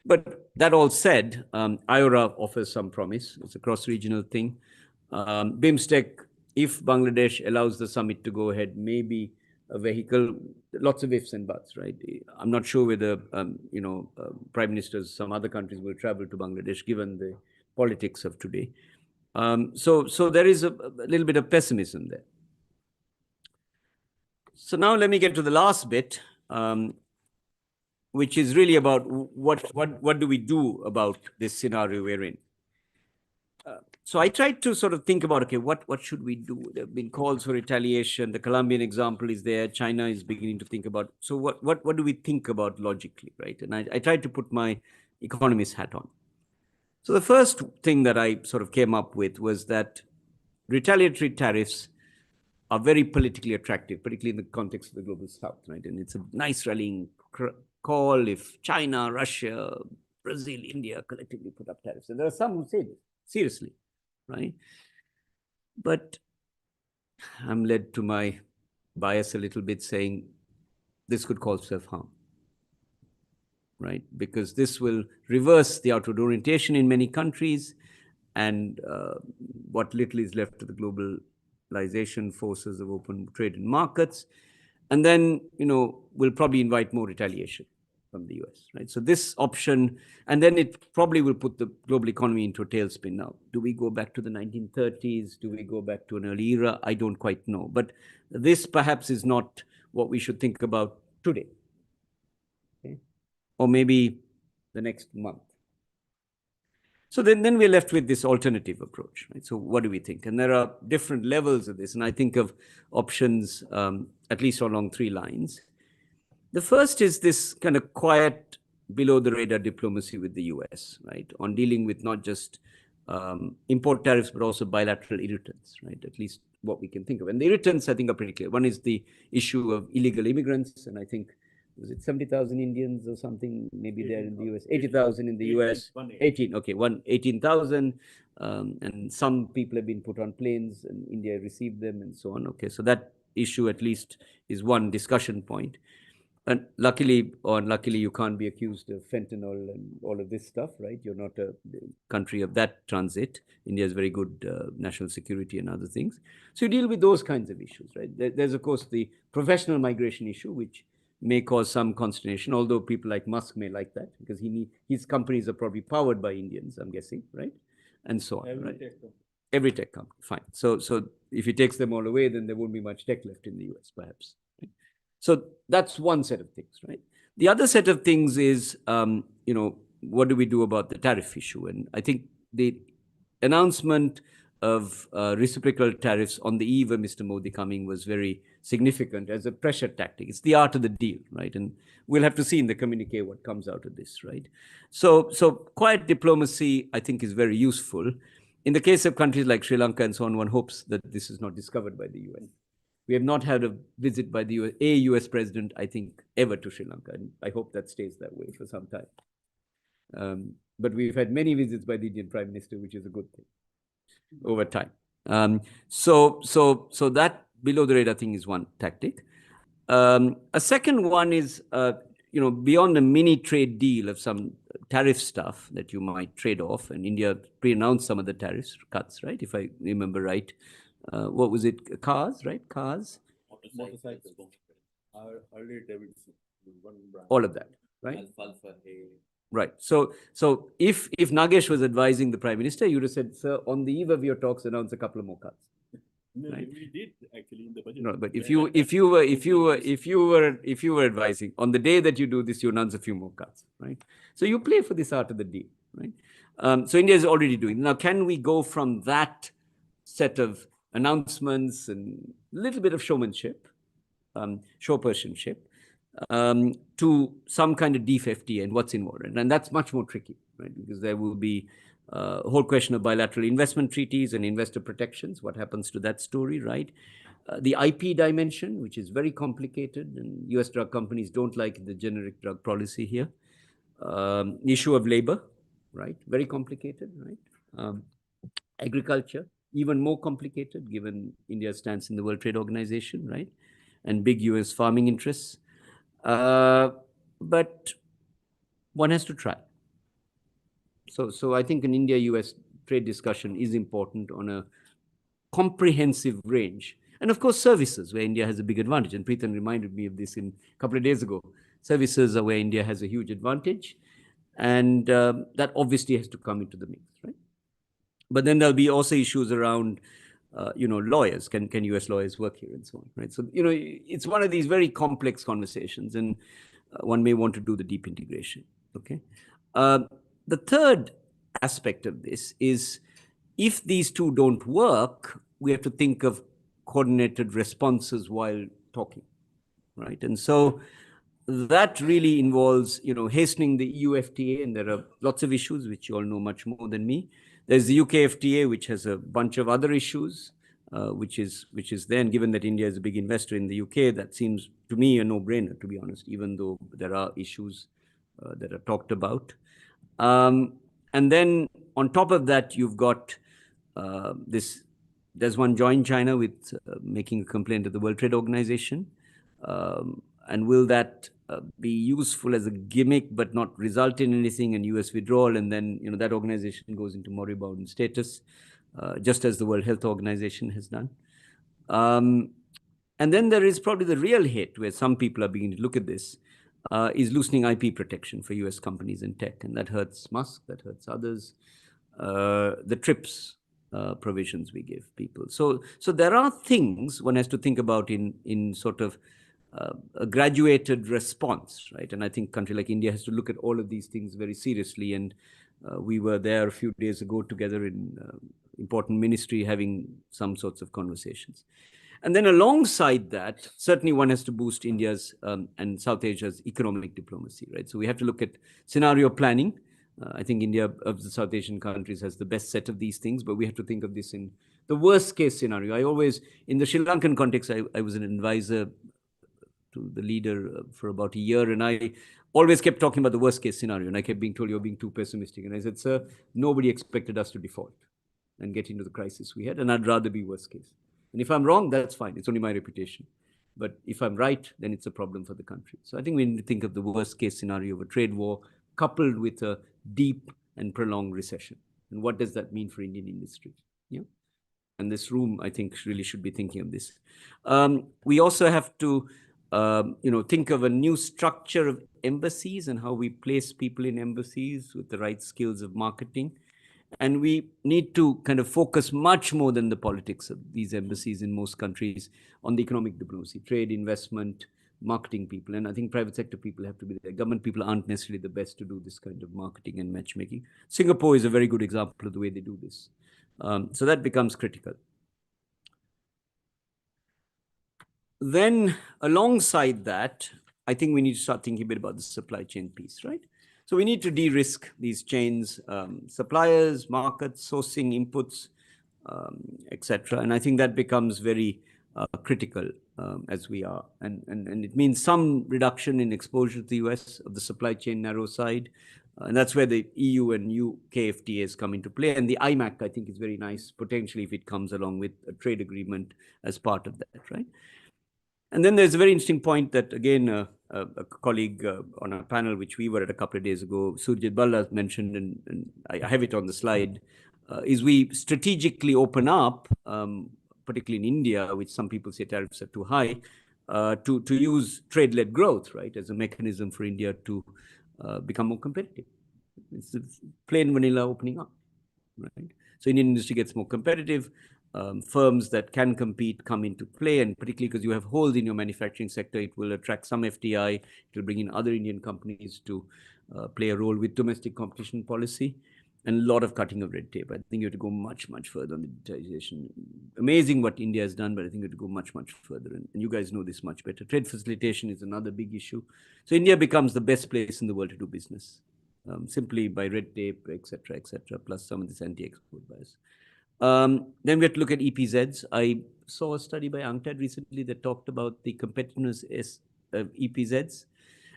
But that all said, IORA offers some promise. It's a cross-regional thing. BIMSTEC, if Bangladesh allows the summit to go ahead, maybe a vehicle, lots of ifs and buts, right? I'm not sure whether, prime ministers, some other countries will travel to Bangladesh given the politics of today. So there is a little bit of pessimism there. So now let me get to the last bit, which is really about what do we do about this scenario we're in. So I tried to sort of think about, okay, what should we do? There have been calls for retaliation. The Colombian example is there. China is beginning to think about, so what do we think about logically, right? And I tried to put my economist hat on. So the first thing that I sort of came up with was that retaliatory tariffs are very politically attractive, particularly in the context of the global south, right? And it's a nice rallying call if China, Russia, Brazil, India collectively put up tariffs. And there are some who say this, seriously, right? But I'm led to my bias a little bit saying this could cause self-harm, right? Because this will reverse the outward orientation in many countries, and what little is left to the globalization forces of open trade and markets. And then, we'll probably invite more retaliation from the US, right? So this option, and then it probably will put the global economy into a tailspin now. Do we go back to the 1930s? Do we go back to an early era? I don't quite know. But this perhaps is not what we should think about today, okay? Or maybe the next month. So then we're left with this alternative approach, right? So what do we think? And there are different levels of this. And I think of options, at least along three lines. The first is this kind of quiet, below-the-radar diplomacy with the US, right? On dealing with not just import tariffs, but also bilateral irritants, right? At least what we can think of. And the irritants, I think, are pretty clear. One is the issue of illegal immigrants. And I think, was it 70,000 Indians or something, maybe there in the US? 80,000 in the US. 18, okay, 18,000. And some people have been put on planes and India received them and so on. Okay, so that issue at least is one discussion point. And luckily or unluckily, you can't be accused of fentanyl and all of this stuff, right? You're not a country of that transit. India has very good national security and other things. So you deal with those kinds of issues, right? There's, of course, the professional migration issue, which may cause some consternation, although people like Musk may like that because his companies are probably powered by Indians, I'm guessing, right? And so on, right? Every tech company, fine. So if he takes them all away, then there won't be much tech left in the US, perhaps. Right? So that's one set of things, right? The other set of things is, what do we do about the tariff issue? And I think the announcement of reciprocal tariffs on the eve of Mr. Modi coming was very significant as a pressure tactic. It's the art of the deal, right? And we'll have to see in the communique what comes out of this, right? So quiet diplomacy, I think, is very useful. In the case of countries like Sri Lanka and so on, one hopes that this is not discovered by the UN. We have not had a visit by the US president, I think, ever to Sri Lanka. And I hope that stays that way for some time. But we've had many visits by the Indian Prime Minister, which is a good thing over time. So that below the radar thing is one tactic. A second one is, beyond a mini trade deal of some tariff stuff that you might trade off, and India pre-announced some of the tariffs cuts, right? If I remember right. What was it? Cars, right? Cars? Motorcycles. Early Davidson. All of that, right? Right. So if Nagesh was advising the Prime Minister, you would have said, sir, on the eve of your talks, announce a couple of more cuts. No, right? we did actually in the budget. No, but if you were advising on the day that you do this, you announce a few more cuts, right? So you play for this art of the deal, right? So India is already doing. Now, can we go from that set of announcements and a little bit of showmanship, showpersonship, to some kind of deep FTA and what's involved? And that's much more tricky, right? Because there will be a whole question of bilateral investment treaties and investor protections. What happens to that story, right? The IP dimension, which is very complicated, and US drug companies don't like the generic drug policy here. issue of labor, right? Very complicated, right? Agriculture, even more complicated given India's stance in the World Trade Organization, right? And big US farming interests. But one has to try. So I think an India-US trade discussion is important on a comprehensive range. And of course, services, where India has a big advantage. And Preetam reminded me of this a couple of days ago. Services are where India has a huge advantage. And that obviously has to come into the mix, right? But then there'll be also issues around, lawyers. Can US lawyers work here and so on, right? So, it's one of these very complex conversations, and one may want to do the deep integration, okay? The third aspect of this is, if these two don't work, we have to think of coordinated responses while talking, right? And so that really involves, hastening the EU FTA, and there are lots of issues which you all know much more than me. There's the UK FTA, which has a bunch of other issues, which is there. And given that India is a big investor in the UK, that seems to me a no-brainer, to be honest, even though there are issues that are talked about. And then on top of that, you've got there's one joint China with making a complaint to the World Trade Organization. And will that be useful as a gimmick but not result in anything, and US withdrawal, and then that organization goes into moribund status, just as the World Health Organization has done. And then there is probably the real hit, where some people are beginning to look at this, is loosening IP protection for US companies in tech, and that hurts Musk, that hurts others. The TRIPS provisions we give people. So there are things one has to think about in sort of a graduated response, right? And I think a country like India has to look at all of these things very seriously. And we were there a few days ago together in important ministry having some sorts of conversations. And then alongside that, certainly one has to boost India's and South Asia's economic diplomacy, right? So we have to look at scenario planning. I think India, of the South Asian countries, has the best set of these things, but we have to think of this in the worst case scenario. I always, in the Sri Lankan context, I was an advisor to the leader for about a year, and I always kept talking about the worst case scenario, and I kept being told, you're being too pessimistic. And I said, sir, nobody expected us to default and get into the crisis we had, and I'd rather be worst case. And if I'm wrong, that's fine. It's only my reputation. But if I'm right, then it's a problem for the country. So I think we need to think of the worst case scenario of a trade war coupled with a deep and prolonged recession. And what does that mean for Indian industry? Yeah. And this room, I think, really should be thinking of this. We also have to think of a new structure of embassies and how we place people in embassies with the right skills of marketing. And we need to kind of focus much more than the politics of these embassies in most countries on the economic diplomacy, trade, investment, marketing people. And I think private sector people have to be there. Government people aren't necessarily the best to do this kind of marketing and matchmaking. Singapore is a very good example of the way they do this. So that becomes critical. Then alongside that, I think we need to start thinking a bit about the supply chain piece, right? So we need to de-risk these chains, suppliers, markets, sourcing, inputs, etc. And I think that becomes very critical as we are. And it means some reduction in exposure to the US of the supply chain narrow side. And that's where the EU and UK FTAs come into play. And the IMAC, I think, is very nice, potentially, if it comes along with a trade agreement as part of that, right? And then there's a very interesting point that, again, a colleague on a panel which we were at a couple of days ago, Surjit Balla, mentioned, and I have it on the slide, is we strategically open up, particularly in India, which some people say tariffs are too high, to use trade-led growth, right, as a mechanism for India to become more competitive. It's the plain vanilla opening up, right? So Indian industry gets more competitive. Firms that can compete come into play, and particularly because you have holes in your manufacturing sector, it will attract some FDI. It will bring in other Indian companies to play a role with domestic competition policy, and a lot of cutting of red tape. I think you have to go much, much further on the digitization. Amazing what India has done, but I think you have to go much, much further. And you guys know this much better. Trade facilitation is another big issue. So India becomes the best place in the world to do business, simply by red tape, etc., plus some of this anti-export bias. Then we have to look at EPZs. I saw a study by UNCTAD recently that talked about the competitiveness of EPZs.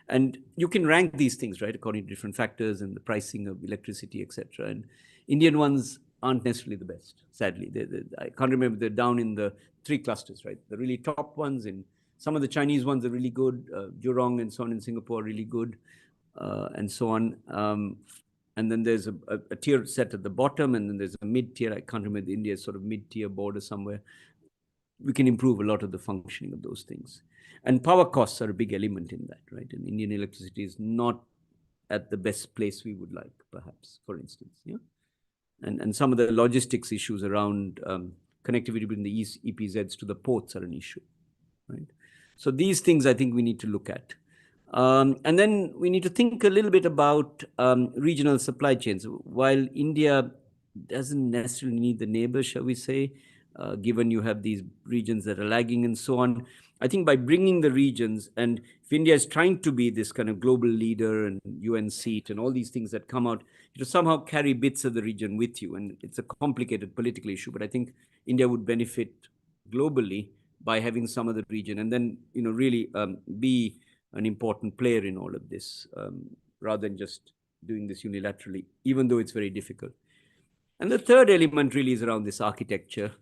And you can rank these things, right, according to different factors and the pricing of electricity, etc. And Indian ones aren't necessarily the best, sadly. I can't remember, they're down in the 3 clusters, right? The really top ones, and some of the Chinese ones are really good. Jurong and so on in Singapore are really good, and so on. And then there's a tier set at the bottom, and then there's a mid-tier. I can't remember, India's sort of mid-tier border somewhere. We can improve a lot of the functioning of those things. And power costs are a big element in that, right? And Indian electricity is not at the best place we would like, perhaps, for instance. Yeah. And some of the logistics issues around connectivity between the EPZs to the ports are an issue, right? So these things I think we need to look at. And then we need to think a little bit about regional supply chains. While India doesn't necessarily need the neighbor, shall we say, given you have these regions that are lagging and so on, I think by bringing the regions, and if India is trying to be this kind of global leader and UN seat and all these things that come out, you somehow carry bits of the region with you. And it's a complicated political issue, but I think India would benefit globally by having some of the region, and then really be an important player in all of this, rather than just doing this unilaterally, even though it's very difficult. And the third element really is around this architecture.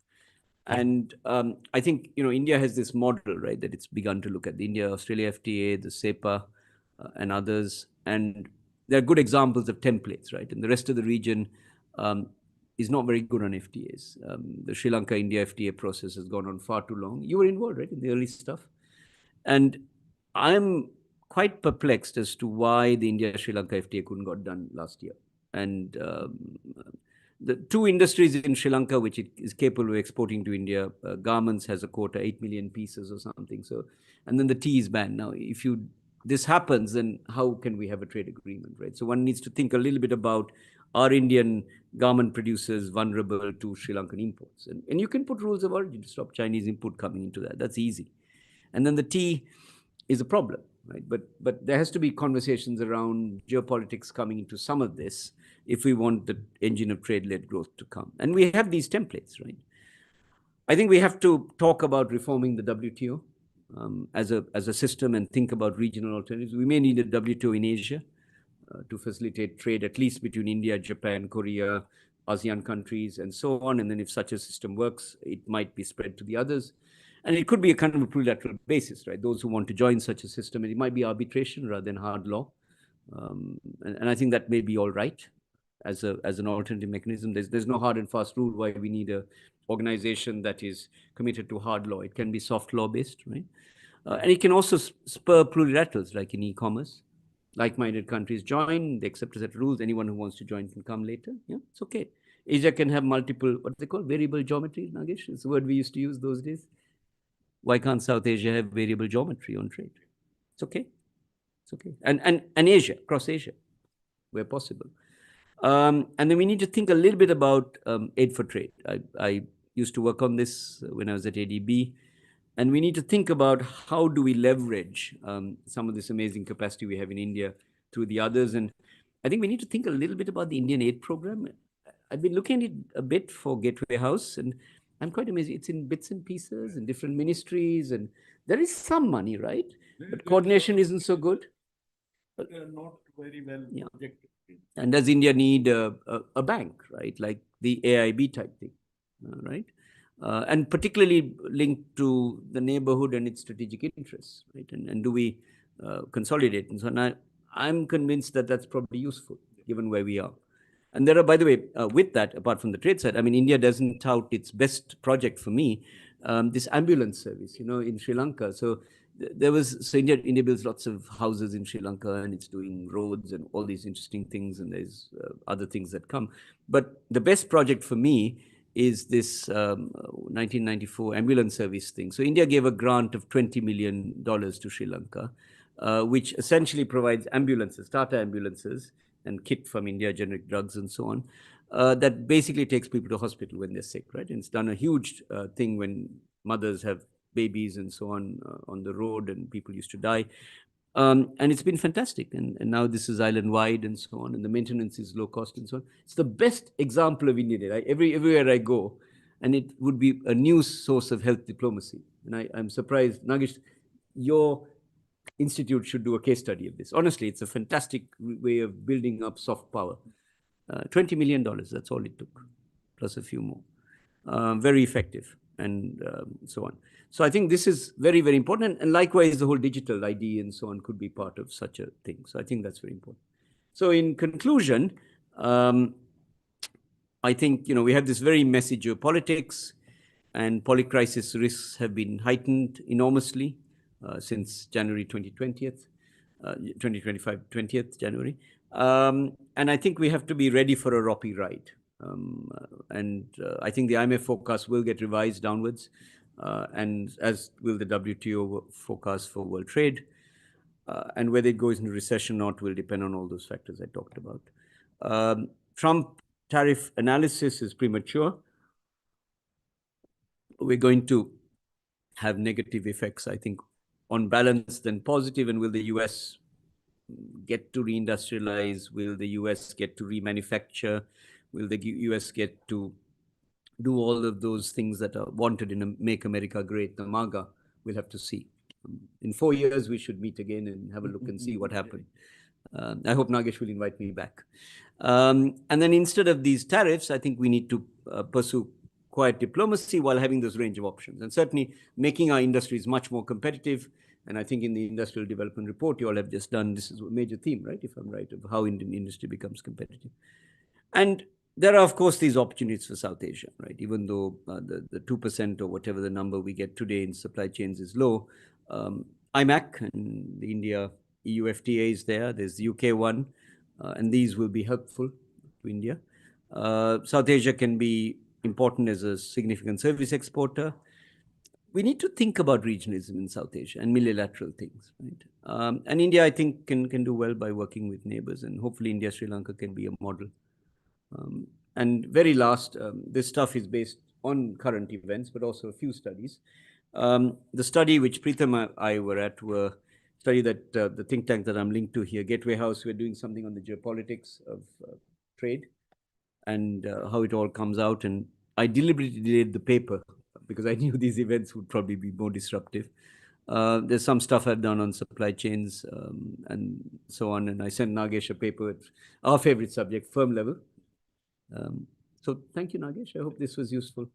And I think India has this model, right, that it's begun to look at, the India-Australia FTA, the SEPA, and others. And there are good examples of templates, right? And the rest of the region is not very good on FTAs. The Sri Lanka-India FTA process has gone on far too long. You were involved, right, in the early stuff. And I'm quite perplexed as to why the India-Sri Lanka FTA couldn't got done last year. And the 2 industries in Sri Lanka, which it is capable of exporting to India, garments has a quota, 8 million pieces or something. So, and then the tea is banned. Now, if this happens, then how can we have a trade agreement, right? So one needs to think a little bit about, are Indian garment producers vulnerable to Sri Lankan imports? And you can put rules of origin to stop Chinese import coming into that. That's easy. And then the tea is a problem, right? But there has to be conversations around geopolitics coming into some of this if we want the engine of trade-led growth to come. And we have these templates, right? I think we have to talk about reforming the WTO as a system and think about regional alternatives. We may need a WTO in Asia to facilitate trade, at least between India, Japan, Korea, ASEAN countries, and so on. And then if such a system works, it might be spread to the others. And it could be a kind of a plurilateral basis, right? Those who want to join such a system, and it might be arbitration rather than hard law. And I think that may be all right as an alternative mechanism. There's no hard and fast rule why we need a organization that is committed to hard law. It can be soft law based, right? And it can also spur plurilaterals, like in e-commerce. Like-minded countries join, they accept a set of rules. Anyone who wants to join can come later. Yeah, it's okay. Asia can have multiple, what they call variable geometry, Nagesh? It's a word we used to use those days. Why can't South Asia have variable geometry on trade? It's okay. It's okay. And Asia, across Asia, where possible. And then we need to think a little bit about aid for trade. I used to work on this when I was at ADB. And we need to think about how do we leverage some of this amazing capacity we have in India through the others. And I think we need to think a little bit about the Indian aid program. I've been looking at it a bit for Gateway House, and I'm quite amazed. It's in bits and pieces in different ministries, and there is some money, right? But coordination isn't so good. Not very well projected. And does India need a bank, right? Like the AIB type thing, right? And particularly linked to the neighborhood and its strategic interests, right? And do we consolidate? And so now I'm convinced that that's probably useful given where we are. And there are, by the way, with that, apart from the trade side, I mean, India doesn't tout its best project for me, this ambulance service, in Sri Lanka. So India builds lots of houses in Sri Lanka, and it's doing roads and all these interesting things, and there's other things that come. But the best project for me is this 1994 ambulance service thing. So India gave a grant of $20 million to Sri Lanka, which essentially provides ambulances, Tata ambulances, and kit from India, generic drugs and so on, that basically takes people to hospital when they're sick, right? And it's done a huge thing when mothers have babies and so on the road, and people used to die. And it's been fantastic. And now this is island-wide and so on, and the maintenance is low cost and so on. It's the best example of Indian aid. Everywhere I go, and it would be a new source of health diplomacy. And I'm surprised, Nagesh, your institute should do a case study of this. Honestly, it's a fantastic way of building up soft power. $20 million, that's all it took, plus a few more. Very effective, and so on. So I think this is very, very important. And likewise, the whole digital ID and so on could be part of such a thing. So I think that's very important. So in conclusion, I think, we have this very messy geopolitics, and polycrisis risks have been heightened enormously since January 2020th, 2025, 20th January. And I think we have to be ready for a rocky ride. And I think the IMF forecast will get revised downwards, and as will the WTO forecast for world trade. And whether it goes into recession or not will depend on all those factors I talked about. Trump tariff analysis is premature. We're going to have negative effects, I think, on balance than positive. And will the US get to reindustrialize? Will the US get to remanufacture? Will the US get to do all of those things that are wanted in a Make America Great, the MAGA? We'll have to see. In 4 years, we should meet again and have a look and see what happened. I hope Nagesh will invite me back. And then instead of these tariffs, I think we need to pursue quiet diplomacy while having this range of options, and certainly making our industries much more competitive. And I think in the Industrial Development Report you all have just done, this is a major theme, right, if I'm right, of how Indian industry becomes competitive. And there are, of course, these opportunities for South Asia, right? Even though the 2% or whatever the number we get today in supply chains is low, IMAC and the India EU FTA is there. There's the UK one, and these will be helpful to India. South Asia can be important as a significant service exporter. We need to think about regionalism in South Asia and multilateral things, right? And India, I think, can do well by working with neighbors, and hopefully India, Sri Lanka can be a model. And very last, this stuff is based on current events, but also a few studies. The study which Preetham and I were at were study that the think tank that I'm linked to here, Gateway House, we're doing something on the geopolitics of trade and how it all comes out. And I deliberately delayed the paper because I knew these events would probably be more disruptive. There's some stuff I've done on supply chains and so on. And I sent Nagesh a paper, our favorite subject, firm level. So thank you, Nagesh. I hope this was useful.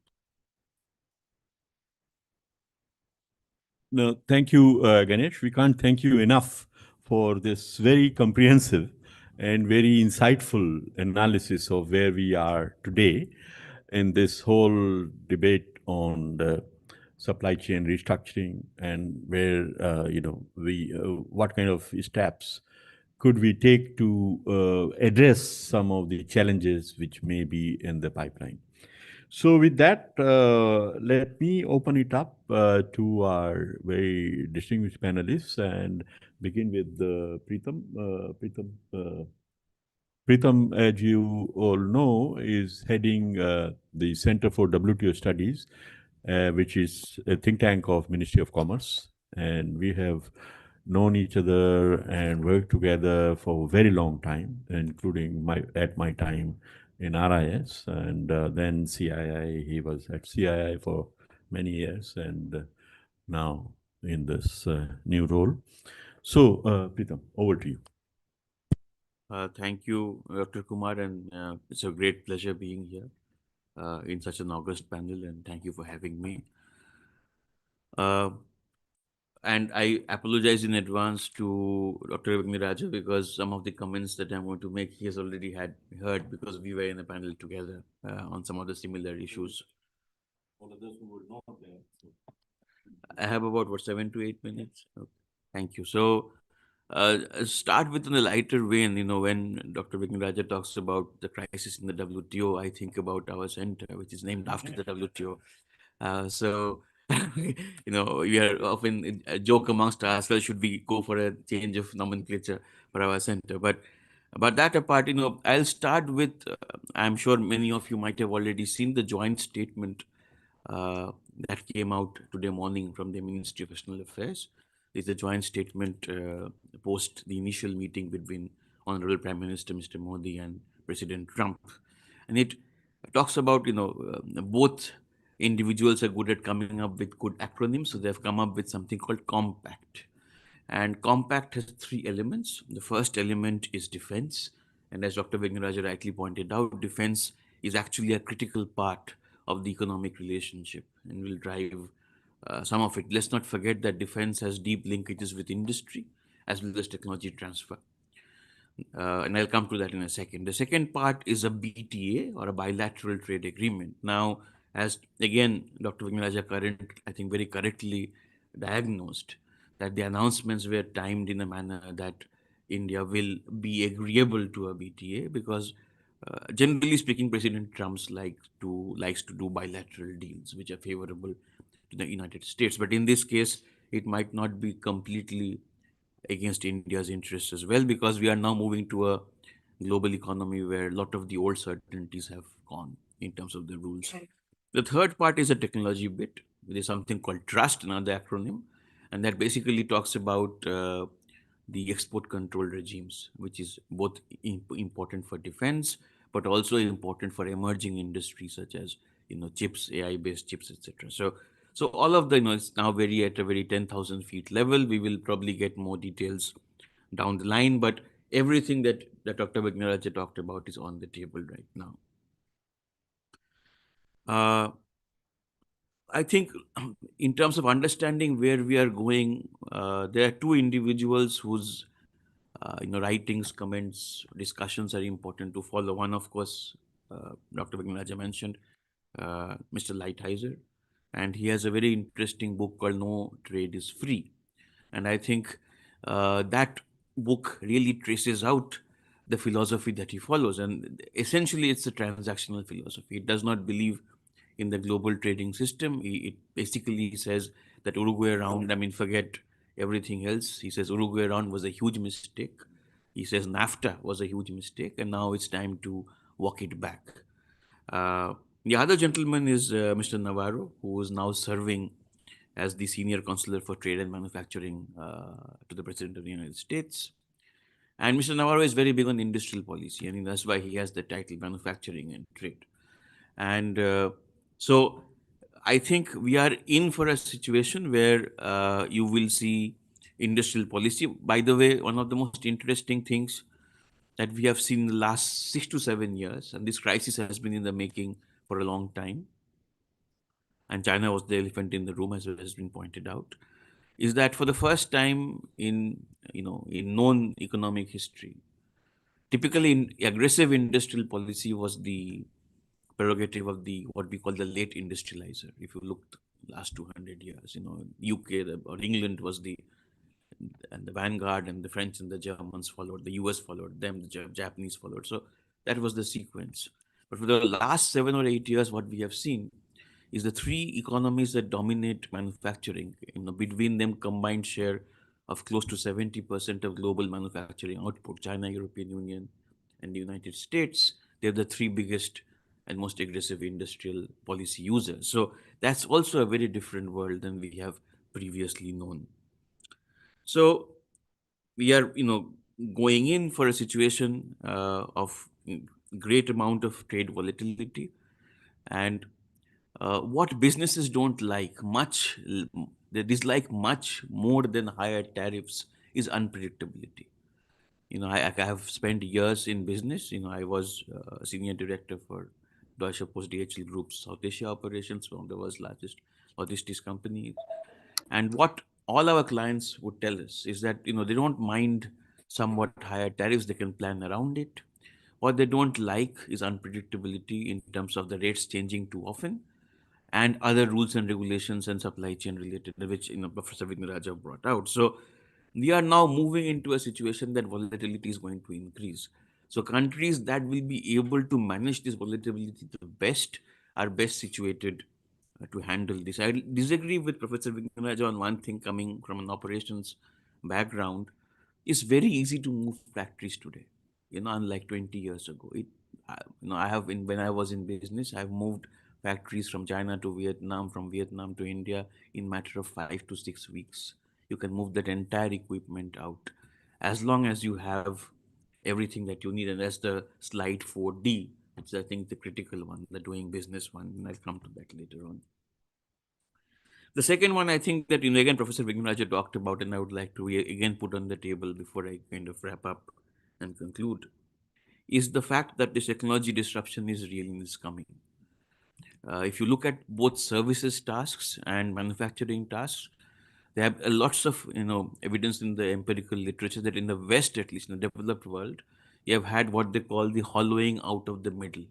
No, thank you, Ganesh. We can't thank you enough for this very comprehensive and very insightful analysis of where we are today in this whole debate on the supply chain restructuring and where, what kind of steps could we take to address some of the challenges which may be in the pipeline. So with that, let me open it up to our very distinguished panelists and begin with Preetham. Preetham, as you all know, is heading the Center for WTO Studies, which is a think tank of Ministry of Commerce. And we have known each other and worked together for a very long time, including my time in RIS and then CII. He was at CII for many years and now in this new role. So, Preetham, over to you. Thank you, Dr. Kumar, and it's a great pleasure being here in such an august panel, and thank you for having me. And I apologize in advance to Dr. Raja because some of the comments that I'm going to make he has already heard because we were in a panel together on some of the similar issues. For those who were not there, I have about 7 to 8 minutes. Okay. Thank you. So start with in a lighter vein. When Dr. Raja talks about the crisis in the WTO, I think about our center, which is named after the WTO. So we are often a joke amongst ourselves, should we go for a change of nomenclature for our center? But that apart, I'll start with, I'm sure many of you might have already seen the joint statement that came out today morning from the Ministry of External Affairs. It's a joint statement post the initial meeting between Honorable Prime Minister Mr. Modi and President Trump. And it talks about, both individuals are good at coming up with good acronyms. So they've come up with something called Compact. And compact has three elements. The first element is defense. And as Dr. Vegnaraja rightly pointed out, defense is actually a critical part of the economic relationship and will drive some of it. Let's not forget that defense has deep linkages with industry as well as technology transfer. And I'll come to that in a second. The second part is a BTA or a bilateral trade agreement. Now, as again, Dr. Vignaraja I think very correctly diagnosed that the announcements were timed in a manner that India will be agreeable to a BTA because, generally speaking, President Trump's likes to do bilateral deals which are favorable to the United States. But in this case, it might not be completely against India's interests as well, because we are now moving to a global economy where a lot of the old certainties have gone in terms of the rules. The third part is a technology bit. There is something called trust, another acronym, and that basically talks about the export control regimes, which is both important for defense, but also important for emerging industries such as chips, AI-based chips, etc. So all of the it's now very at a very 10,000 feet level. We will probably get more details down the line, but everything that Dr. Vignaraja talked about is on the table right now. I think in terms of understanding where we are going, there are two individuals whose writings, comments, discussions are important to follow. One, of course, Dr. Vignaraja mentioned, Mr. Lighthizer, and he has a very interesting book called No Trade is Free. And I think that book really traces out the philosophy that he follows. And essentially, it's a transactional philosophy. It does not believe in the global trading system. It basically says that Uruguay round, I mean, forget everything else. He says Uruguay round was a huge mistake. He says NAFTA was a huge mistake, and now it's time to walk it back. The other gentleman is Mr. Navarro, who is now serving as the senior counselor for trade and manufacturing to the President of the United States. And Mr. Navarro is very big on industrial policy, and that's why he has the title manufacturing and trade. And so I think we are in for a situation where you will see industrial policy. By the way, one of the most interesting things that we have seen in the last 6 to 7 years, and this crisis has been in the making for a long time, and China was the elephant in the room, as has been pointed out, is that for the first time in known economic history, typically aggressive industrial policy was the prerogative of the what we call the late industrializer. If you look last 200 years, UK or England was the vanguard, and the French and the Germans followed, the US followed them, the Japanese followed. So that was the sequence. But for the last 7 or 8 years, what we have seen is the three economies that dominate manufacturing. Between them, combined share of close to 70% of global manufacturing output: China, European Union, and the United States. They're the three biggest and most aggressive industrial policy users. So that's also a very different world than we have previously known. So we are, going in for a situation of great amount of trade volatility, and what businesses don't like much, they dislike much more than higher tariffs, is unpredictability. I have spent years in business. I was a senior director for Deutsche Post DHL Group's South Asia operations, one of the world's largest logistics companies. And what all our clients would tell us is that, they don't mind somewhat higher tariffs, they can plan around it. What they don't like is unpredictability in terms of the rates changing too often, and other rules and regulations and supply chain related, which Professor Vignaraja brought out. So we are now moving into a situation that volatility is going to increase. So countries that will be able to manage this volatility the best are best situated to handle this. I disagree with Professor Vignaraja on one thing. Coming from an operations background, it's very easy to move factories today. Unlike 20 years ago. I have when I was in business, I've moved factories from China to Vietnam, from Vietnam to India in matter of 5 to 6 weeks. You can move that entire equipment out as long as you have everything that you need. And that's the slide 4D, which is, I think, the critical one, the doing business one. And I'll come to that later on. The second one, I think that, again, Professor Vignaraja talked about, and I would like to again put on the table before I kind of wrap up and conclude, is the fact that this technology disruption is really is coming. If you look at both services tasks and manufacturing tasks, they have lots of evidence in the empirical literature that in the West, at least in the developed world, you have had what they call the hollowing out of the middle,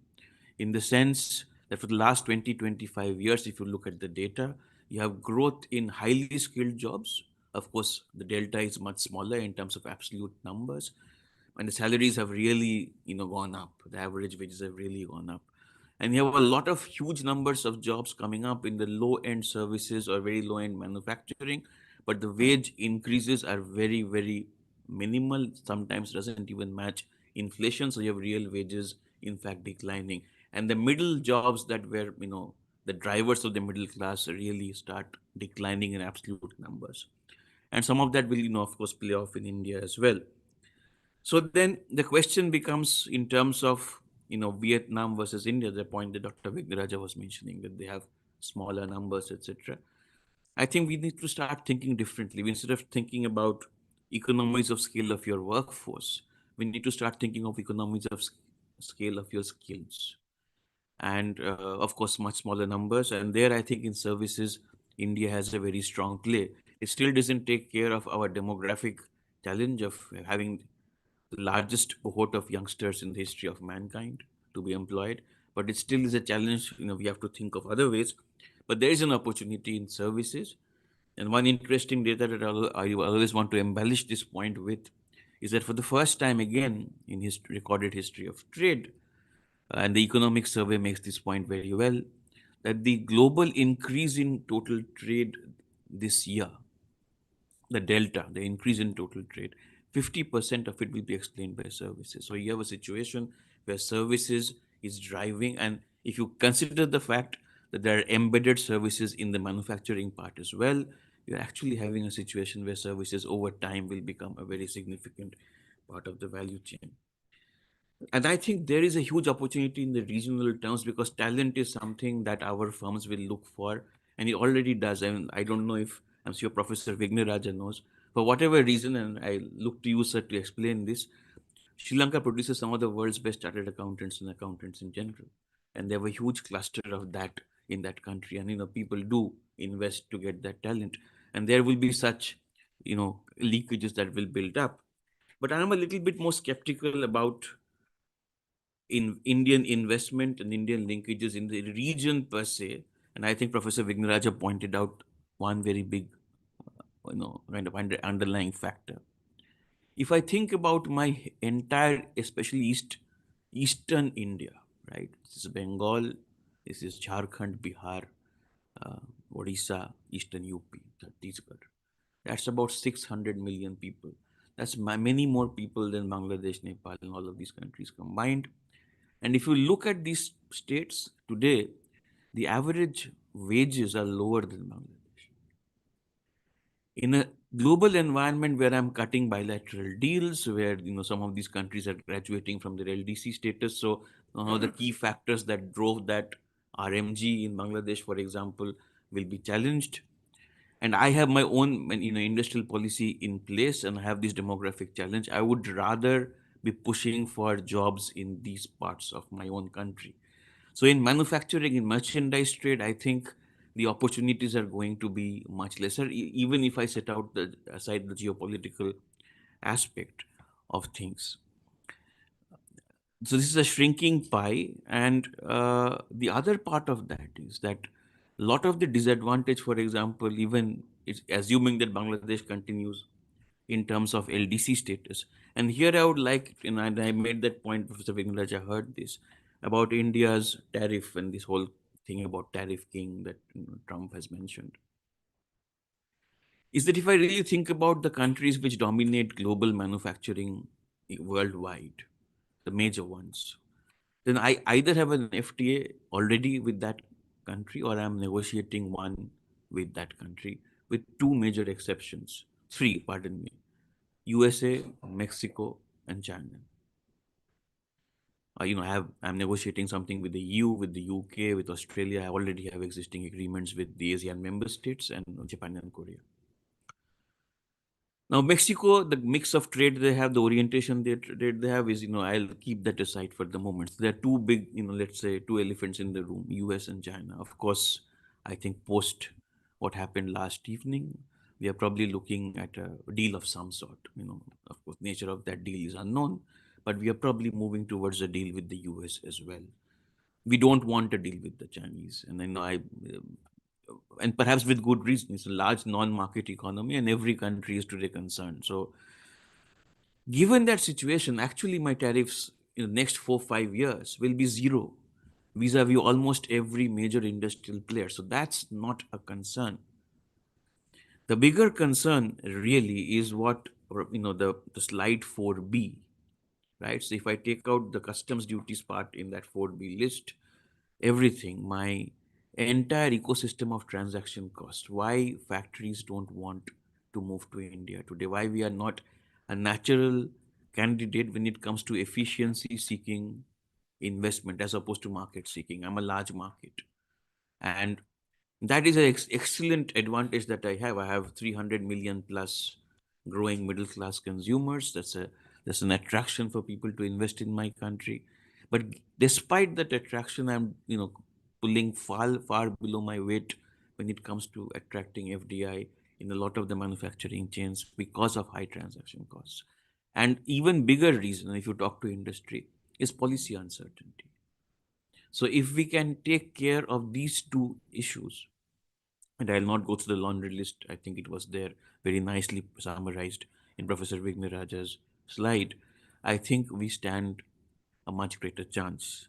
in the sense that for the last 20-25 years, if you look at the data, you have growth in highly skilled jobs. Of course, the delta is much smaller in terms of absolute numbers, and the salaries have really gone up. The average wages have really gone up, and you have a lot of huge numbers of jobs coming up in the low end services or very low end manufacturing, but the wage increases are very, very minimal, sometimes doesn't even match inflation. So you have real wages in fact declining, and the middle jobs that were the drivers of the middle class really start declining in absolute numbers, and some of that will of course play off in India as well. So then the question becomes, in terms of Vietnam versus India, the point that Dr. Vignaraja was mentioning, that they have smaller numbers, etc. I think we need to start thinking differently. Instead of thinking about economies of scale of your workforce, we need to start thinking of economies of scale of your skills, and of course much smaller numbers. And there, I think, in services, India has a very strong play. It still doesn't take care of our demographic challenge of having the largest cohort of youngsters in the history of mankind to be employed, but it still is a challenge. We have to think of other ways, but there is an opportunity in services. And one interesting data that I always want to embellish this point with is that for the first time again in his recorded history of trade, and the economic survey makes this point very well, that the global increase in total trade this year, the delta, the increase in total trade, 50% of it will be explained by services. So you have a situation where services is driving, and if you consider the fact that there are embedded services in the manufacturing part as well, you're actually having a situation where services over time will become a very significant part of the value chain. And I think there is a huge opportunity in the regional terms, because talent is something that our firms will look for, and it already does. I mean, I don't know if, I'm sure Professor Vignaraja knows, for whatever reason, and I look to you, sir, to explain this. Sri Lanka produces some of the world's best chartered accountants and accountants in general, and they have a huge cluster of that in that country. And people do invest to get that talent, and there will be such leakages that will build up. But I'm a little bit more skeptical about in Indian investment and Indian linkages in the region per se. And I think Professor Vignaraja pointed out one very big, kind of underlying factor. If I think about my entire, especially Eastern India, right? This is Bengal, this is Jharkhand, Bihar, uh, Odisha, Eastern UP, Chhattisgarh. That's about 600 million people. That's many more people than Bangladesh, Nepal, and all of these countries combined. And if you look at these states today, the average wages are lower than Bangladesh. In a global environment where I'm cutting bilateral deals, where some of these countries are graduating from their LDC status, so the key factors that drove that RMG in Bangladesh, for example, will be challenged. And I have my own industrial policy in place, and I have this demographic challenge. I would rather be pushing for jobs in these parts of my own country. So in manufacturing, in merchandise trade, I think the opportunities are going to be much lesser, even if I set out aside the geopolitical aspect of things. So this is a shrinking pie, and the other part of that is that a lot of the disadvantage, for example, even it's assuming that Bangladesh continues in terms of LDC status. And here I would like, and I made that point, Professor Vignaraja heard this, about India's tariff and this whole thing about tariff king that Trump has mentioned, is that if I really think about the countries which dominate global manufacturing worldwide, the major ones, then I either have an FTA already with that country, or I'm negotiating one with that country, with two major exceptions. Three, pardon me: USA, Mexico, and China. I'm negotiating something with the EU, with the UK, with Australia. I already have existing agreements with the ASEAN member states and Japan and Korea. Now, Mexico, the mix of trade they have, the orientation they have is, I'll keep that aside for the moment. So there are two big, let's say two elephants in the room, US and China. Of course, I think post what happened last evening, we are probably looking at a deal of some sort. Of course, nature of that deal is unknown, but we are probably moving towards a deal with the US as well. We don't want a deal with the Chinese. And I know and perhaps with good reason. It's a large non-market economy, and every country is today concerned. So, given that situation, actually, my tariffs in the next 4-5 years will be zero, vis-a-vis almost every major industrial player. So that's not a concern. The bigger concern really is what the slide 4B, right? So if I take out the customs duties part in that 4B list, everything, my entire ecosystem of transaction cost, why factories don't want to move to India today, why we are not a natural candidate when it comes to efficiency seeking investment as opposed to market seeking. I'm a large market. And that is an excellent advantage that I have. I have 300 million plus growing middle class consumers. That's an attraction for people to invest in my country. But despite that attraction, I'm pulling far below my weight when it comes to attracting FDI in a lot of the manufacturing chains because of high transaction costs. And even bigger reason, if you talk to industry, is policy uncertainty. So if we can take care of these two issues, and I'll not go through the laundry list, I think it was there very nicely summarized in Professor Vignaraja's slide, I think we stand a much greater chance.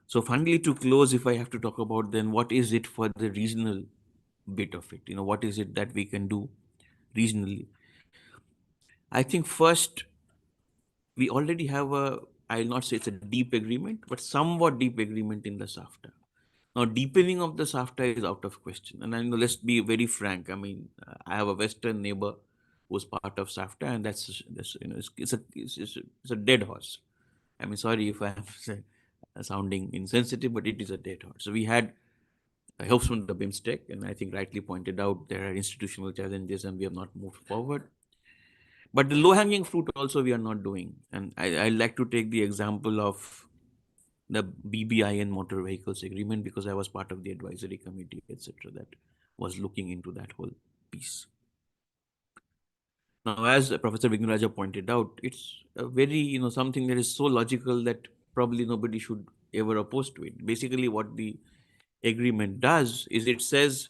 So finally, to close, if I have to talk about then what is it for the regional bit of it, what is it that we can do regionally? I think first, we already have I'll not say it's a deep agreement, but somewhat deep agreement in the SAFTA. Now, deepening of the SAFTA is out of question. And I know, let's be very frank. I mean, I have a Western neighbor who's part of SAFTA, and that's it's a dead horse. I mean, sorry if I'm sounding insensitive, but it is a dead horse. So we had helps from the BIMSTEC, and I think rightly pointed out there are institutional challenges, and we have not moved forward. But the low-hanging fruit also we are not doing. And I like to take the example of the BBI and motor vehicles agreement because I was part of the advisory committee, etc., that was looking into that whole piece. Now, as Professor Vignaraja pointed out, it's a very, something that is so logical that probably nobody should ever oppose to it. Basically, what the agreement does is it says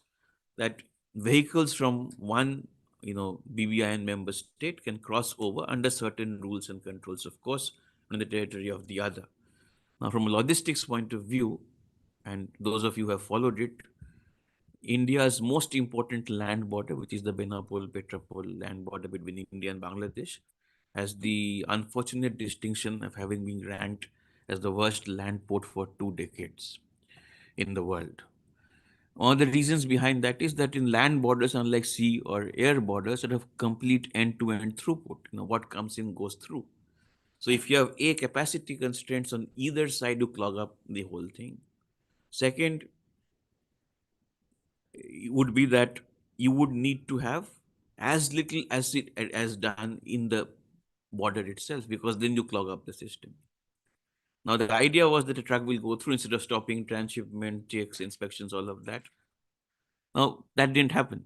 that vehicles from one, BBIN member state can cross over under certain rules and controls, of course, in the territory of the other. Now, from a logistics point of view, and those of you who have followed it, India's most important land border, which is the Benapole-Petrapole land border between India and Bangladesh, has the unfortunate distinction of having been ranked as the worst land port for 2 decades in the world. One of the reasons behind that is that in land borders, unlike sea or air borders, that have complete end-to-end throughput. What comes in goes through. So if you have capacity constraints on either side, you clog up the whole thing. Second, would be that you would need to have as little as it as done in the border itself, because then you clog up the system. Now, the idea was that a truck will go through instead of stopping transshipment checks, inspections, all of that. Now, that didn't happen,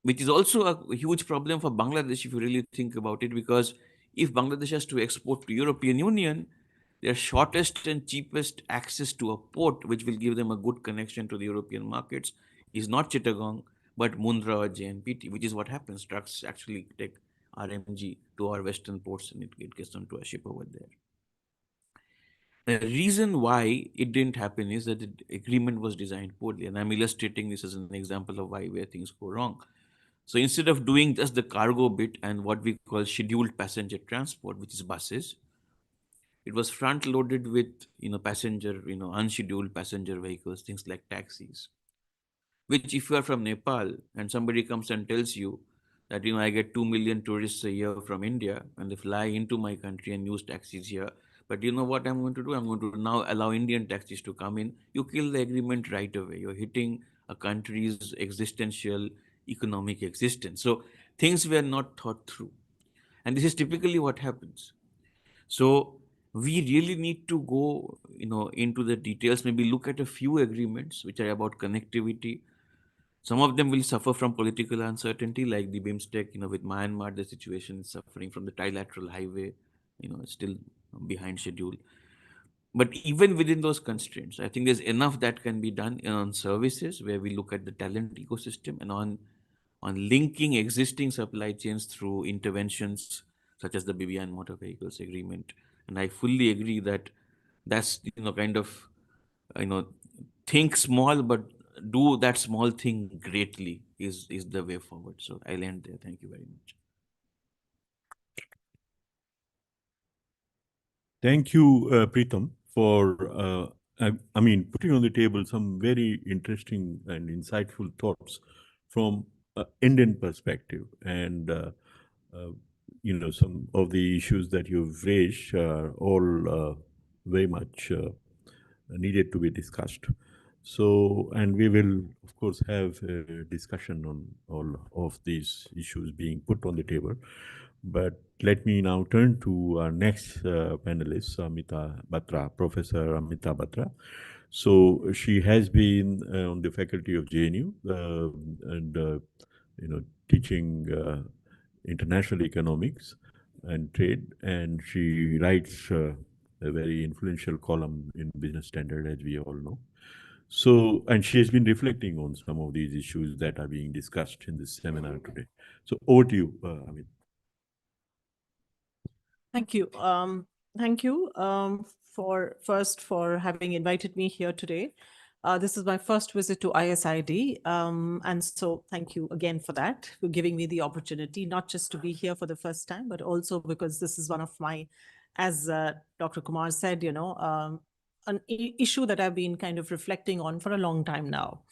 which is also a huge problem for Bangladesh if you really think about it, because if Bangladesh has to export to European Union, their shortest and cheapest access to a port, which will give them a good connection to the European markets, is not Chittagong, but Mundra or JNPT, which is what happens. Trucks actually take RMG to our western ports and it gets onto a ship over there. The reason why it didn't happen is that the agreement was designed poorly. And I'm illustrating this as an example of where things go wrong. So instead of doing just the cargo bit and what we call scheduled passenger transport, which is buses, it was front loaded with passenger, unscheduled passenger vehicles, things like taxis. Which, if you are from Nepal and somebody comes and tells you that I get 2 million tourists a year from India and they fly into my country and use taxis here, But you know what I'm going to do? I'm going to now allow Indian taxis to come in. You kill the agreement right away. You're hitting a country's existential economic existence. So things were not thought through. And this is typically what happens. So we really need to go, into the details, maybe look at a few agreements which are about connectivity. Some of them will suffer from political uncertainty, like the BIMSTEC, with Myanmar, the situation is suffering from the trilateral highway, it's still behind schedule. But even within those constraints, I think there's enough that can be done on services where we look at the talent ecosystem and on linking existing supply chains through interventions such as the BBN Motor Vehicles Agreement. And I fully agree that that's kind of think small but do that small thing greatly is the way forward. So I'll end there. Thank you very much. Thank you, Preetham, for putting on the table some very interesting and insightful thoughts from Indian perspective, and some of the issues that you've raised are all very much needed to be discussed. So, and we will, of course, have a discussion on all of these issues being put on the table. But let me now turn to our next panelist, Amita Batra, Professor Amita Batra. So she has been on the faculty of JNU and teaching international economics and trade, and she writes a very influential column in Business Standard, as we all know. So, and she has been reflecting on some of these issues that are being discussed in this seminar today. So, over to you, Amit. Thank you. Thank you for having invited me here today. This is my first visit to ISID, and so thank you again for that, for giving me the opportunity, not just to be here for the first time, but also because this is one of my, as Dr. Kumar said, an issue that I've been kind of reflecting on for a long time now.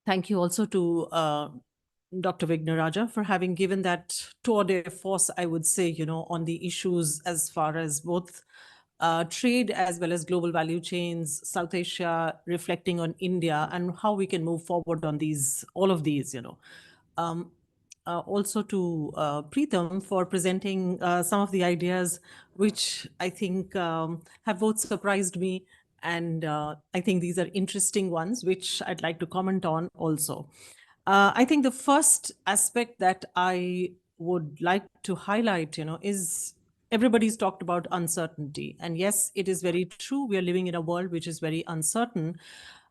Thank you also to Dr. Vignaraja for having given that tour de force, I would say, on the issues as far as both trade as well as global value chains, South Asia, reflecting on India and how we can move forward on all of these, also to Preetham for presenting some of the ideas which I think have both surprised me, and I think these are interesting ones which I'd like to comment on also. I think the first aspect that I would like to highlight, is everybody's talked about uncertainty. And yes, it is very true. We are living in a world which is very uncertain,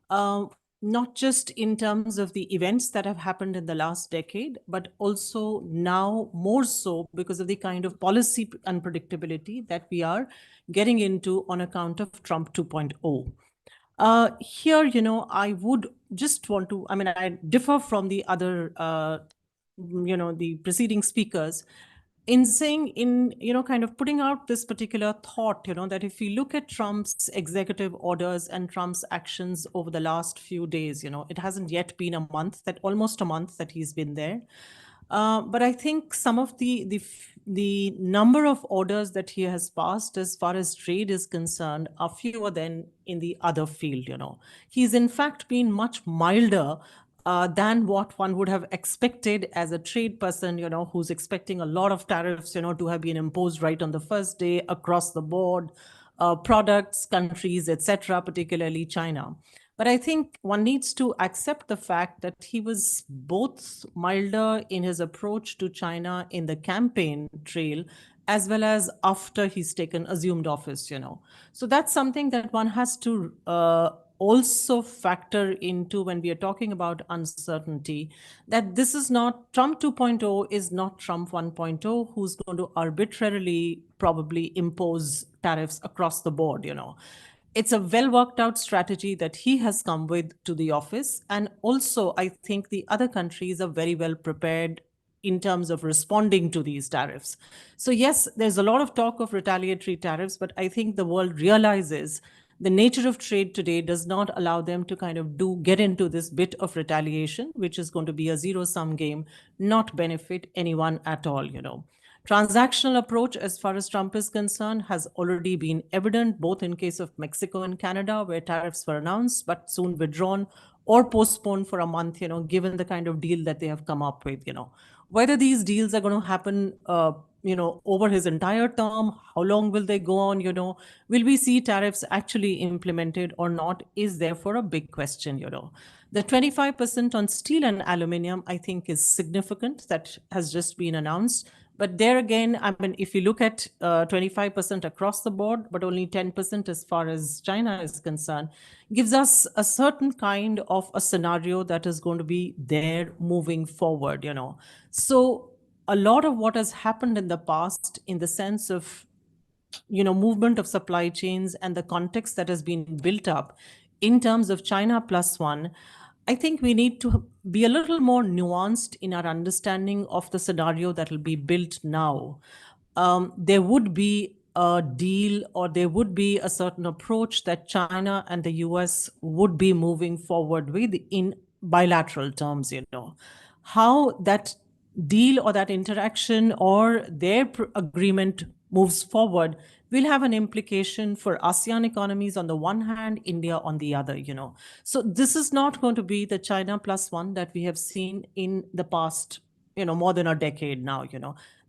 not just in terms of the events that have happened in the last decade, but also now more so because of the kind of policy unpredictability that we are getting into on account of Trump 2.0. Here, I would just want to, I differ from the other, the preceding speakers in saying, kind of putting out this particular thought, that if we look at Trump's executive orders and Trump's actions over the last few days, it hasn't yet been a month, almost a month that he's been there. But I think some of the number of orders that he has passed as far as trade is concerned are fewer than in the other field. He's in fact been much milder than what one would have expected as a trade person, who's expecting a lot of tariffs, to have been imposed right on the first day across the board, products, countries, etc., particularly China. But I think one needs to accept the fact that he was both milder in his approach to China in the campaign trail, as well as after he's assumed office, So that's something that one has to also factor into when we are talking about uncertainty, that this is not Trump 2.0 is not Trump 1.0, who's going to arbitrarily probably impose tariffs across the board, It's a well worked out strategy that he has come with to the office. And also, I think the other countries are very well prepared in terms of responding to these tariffs. So yes, there's a lot of talk of retaliatory tariffs, but I think the world realizes the nature of trade today does not allow them to kind of get into this bit of retaliation, which is going to be a zero-sum game, not benefit anyone at all, Transactional approach, as far as Trump is concerned, has already been evident, both in case of Mexico and Canada, where tariffs were announced, but soon withdrawn or postponed for a month, given the kind of deal that they have come up with, Whether these deals are going to happen, over his entire term, how long will they go on, will we see tariffs actually implemented or not, is therefore a big question, The 25% on steel and aluminum, I think, is significant. That has just been announced. But there again, I mean, if you look at 25% across the board, but only 10% as far as China is concerned, gives us a certain kind of a scenario that is going to be there moving forward, So a lot of what has happened in the past, in the sense of movement of supply chains and the context that has been built up in terms of China plus one, I think we need to be a little more nuanced in our understanding of the scenario that will be built now. There would be a deal, or there would be a certain approach that China and the US would be moving forward with in bilateral terms, How that deal or that interaction or their agreement moves forward will have an implication for ASEAN economies on the one hand, India on the other, So this is not going to be the China plus one that we have seen in the past, more than a decade now,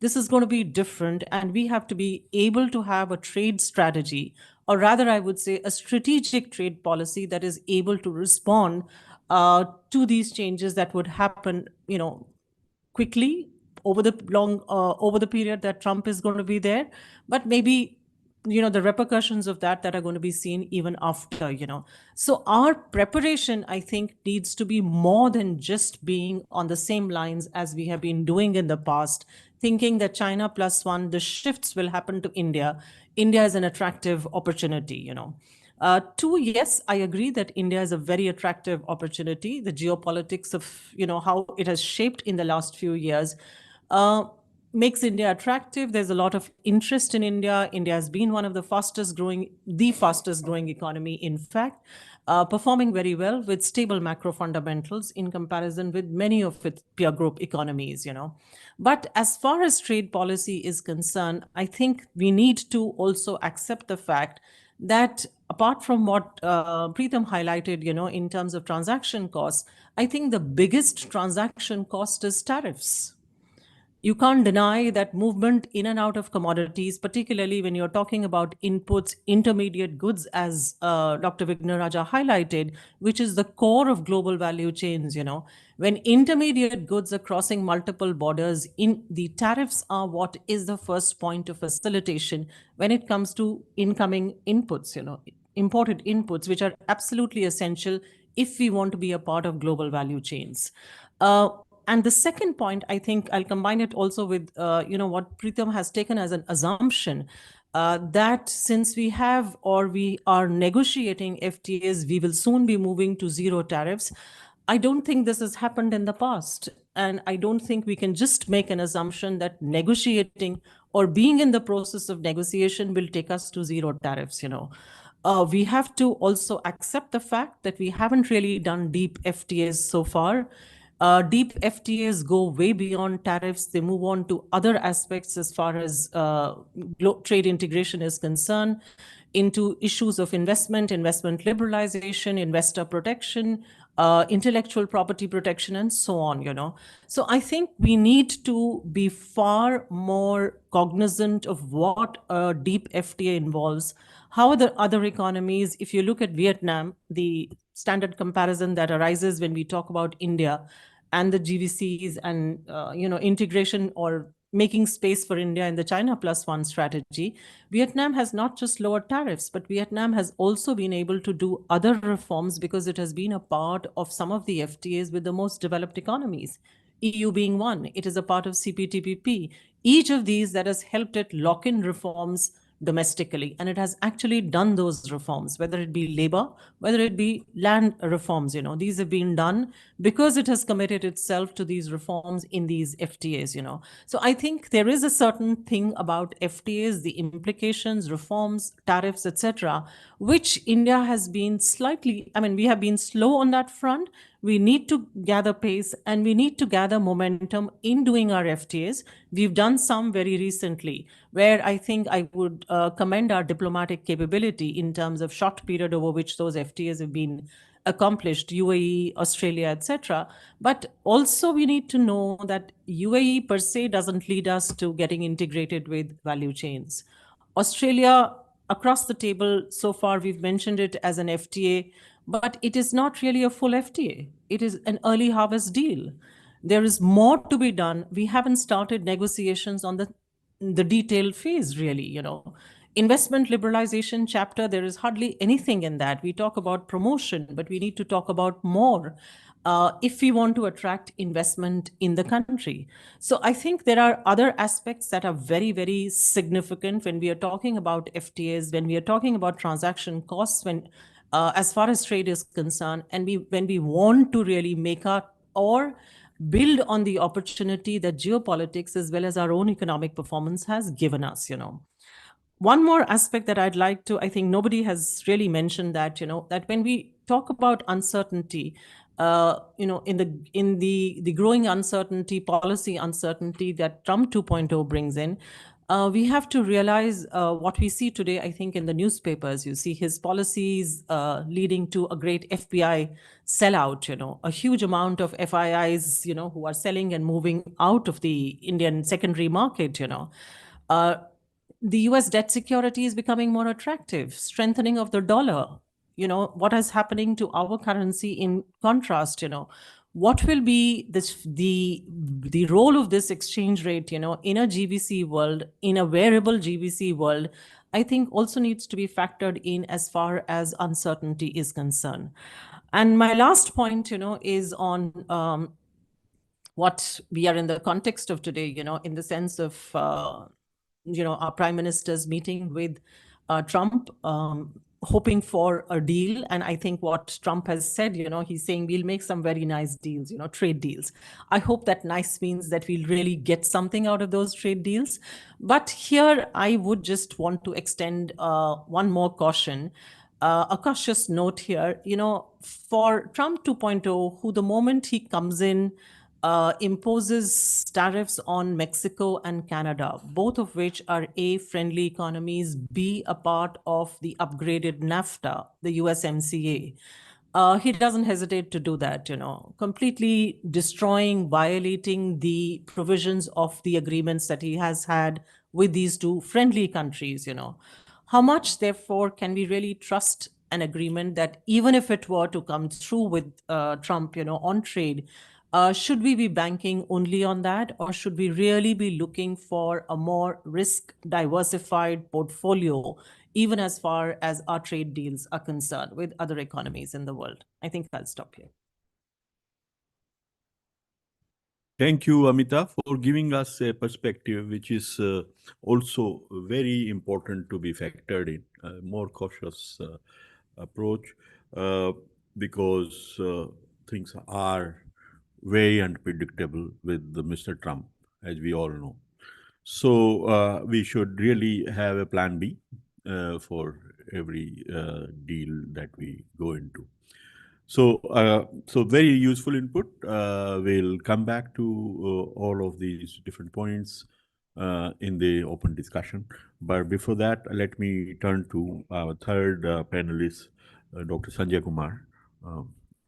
This is going to be different, and we have to be able to have a trade strategy, or rather, I would say, a strategic trade policy that is able to respond to these changes that would happen, quickly over the period that Trump is going to be there, but maybe the repercussions of that are going to be seen even after, So our preparation, I think, needs to be more than just being on the same lines as we have been doing in the past, thinking that China plus one, the shifts will happen to India. India is an attractive opportunity, Two, yes, I agree that India is a very attractive opportunity. The geopolitics of, how it has shaped in the last few years makes India attractive. There's a lot of interest in India. India has been one of the fastest growing economy, in fact, performing very well with stable macro fundamentals in comparison with many of its peer group economies, But as far as trade policy is concerned, I think we need to also accept the fact that apart from what Preetham highlighted, in terms of transaction costs, I think the biggest transaction cost is tariffs. You can't deny that movement in and out of commodities, particularly when you're talking about inputs, intermediate goods, as Dr. Vignaraja highlighted, which is the core of global value chains, When intermediate goods are crossing multiple borders, the tariffs are what is the first point of facilitation when it comes to incoming inputs, imported inputs, which are absolutely essential if we want to be a part of global value chains. And the second point, I think I'll combine it also with, what Preetham has taken as an assumption, that since we have or we are negotiating FTAs, we will soon be moving to zero tariffs. I don't think this has happened in the past. And I don't think we can just make an assumption that negotiating or being in the process of negotiation will take us to zero tariffs, We have to also accept the fact that we haven't really done deep FTAs so far. Deep FTAs go way beyond tariffs. They move on to other aspects as far as trade integration is concerned, into issues of investment liberalization, investor protection, intellectual property protection, and so on, So I think we need to be far more cognizant of what a deep FTA involves. How are the other economies? If you look at Vietnam, the standard comparison that arises when we talk about India and the GVCs and, integration or making space for India in the China plus one strategy, Vietnam has not just lowered tariffs, but Vietnam has also been able to do other reforms because it has been a part of some of the FTAs with the most developed economies. EU being one, it is a part of CPTPP. Each of these that has helped it lock in reforms domestically, and it has actually done those reforms, whether it be labor, whether it be land reforms, these have been done because it has committed itself to these reforms in these FTAs, So I think there is a certain thing about FTAs, the implications, reforms, tariffs, etc., which India has been we have been slow on that front, We need to gather pace and we need to gather momentum in doing our FTAs. We've done some very recently, where I think I would commend our diplomatic capability in terms of short period over which those FTAs have been accomplished, UAE, Australia, etc. But also we need to know that UAE per se doesn't lead us to getting integrated with value chains. Australia, across the table, so far we've mentioned it as an FTA, but it is not really a full FTA. It is an early harvest deal. There is more to be done. We haven't started negotiations on the detailed phase, really, Investment liberalization chapter, there is hardly anything in that. We talk about promotion, but we need to talk about more if we want to attract investment in the country. So I think there are other aspects that are very, very significant when we are talking about FTAs, when we are talking about transaction costs, as far as trade is concerned, and when we want to really make or build on the opportunity that geopolitics as well as our own economic performance has given us, One more aspect that I'd like to, I think nobody has really mentioned that, that when we talk about uncertainty, in the growing uncertainty, policy uncertainty that Trump 2.0 brings in, we have to realize what we see today, I think, in the newspapers. You see his policies leading to a great FBI sellout, a huge amount of FIIs, who are selling and moving out of the Indian secondary market, the US debt security is becoming more attractive, strengthening of the dollar. What is happening to our currency in contrast, what will be the role of this exchange rate, in a GBC world, in a variable GBC world, I think also needs to be factored in as far as uncertainty is concerned. And my last point, is on what we are in the context of today, in the sense of our prime minister's meeting with Trump, hoping for a deal. And I think what Trump has said, he's saying we'll make some very nice deals, trade deals. I hope that nice means that we'll really get something out of those trade deals. But here I would just want to extend one more caution. A cautious note here, for Trump 2.0, who the moment he comes in, imposes tariffs on Mexico and Canada, both of which are A, friendly economies, B, a part of the upgraded NAFTA, the USMCA. He doesn't hesitate to do that, completely destroying, violating the provisions of the agreements that he has had with these two friendly countries, How much, therefore, can we really trust an agreement that even if it were to come through with Trump, on trade, should we be banking only on that, or should we really be looking for a more risk diversified portfolio, even as far as our trade deals are concerned with other economies in the world? I think I'll stop here. Thank you, Amita, for giving us a perspective which is also very important to be factored in, a more cautious approach, because things are very unpredictable with Mr. Trump, as we all know. So we should really have a plan B for every deal that we go into. So very useful input. We'll come back to all of these different points in the open discussion. But before that, let me turn to our third panelist, Dr. Sanjay Kumar,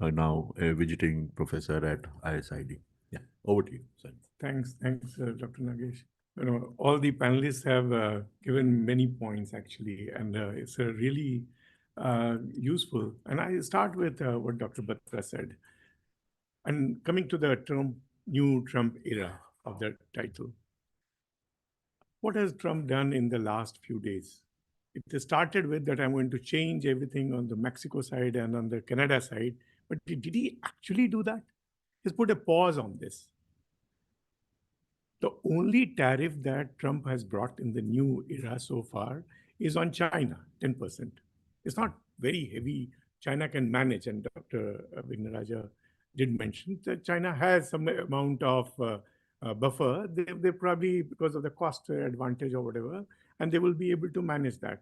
now a visiting professor at ISID. Yeah, over to you, Sanjay. Thanks, Dr. Nagesh. All the panelists have given many points actually, and it's a really useful. And I start with what Dr. Batra said. And coming to the new Trump era of the title, what has Trump done in the last few days? It started with that I'm going to change everything on the Mexico side and on the Canada side. But did he actually do that? He's put a pause on this. The only tariff that Trump has brought in the new era so far is on China, 10%. It's not very heavy. China can manage, and Dr. Vignaraja did mention that China has some amount of buffer. They probably, because of the cost advantage or whatever, and they will be able to manage that.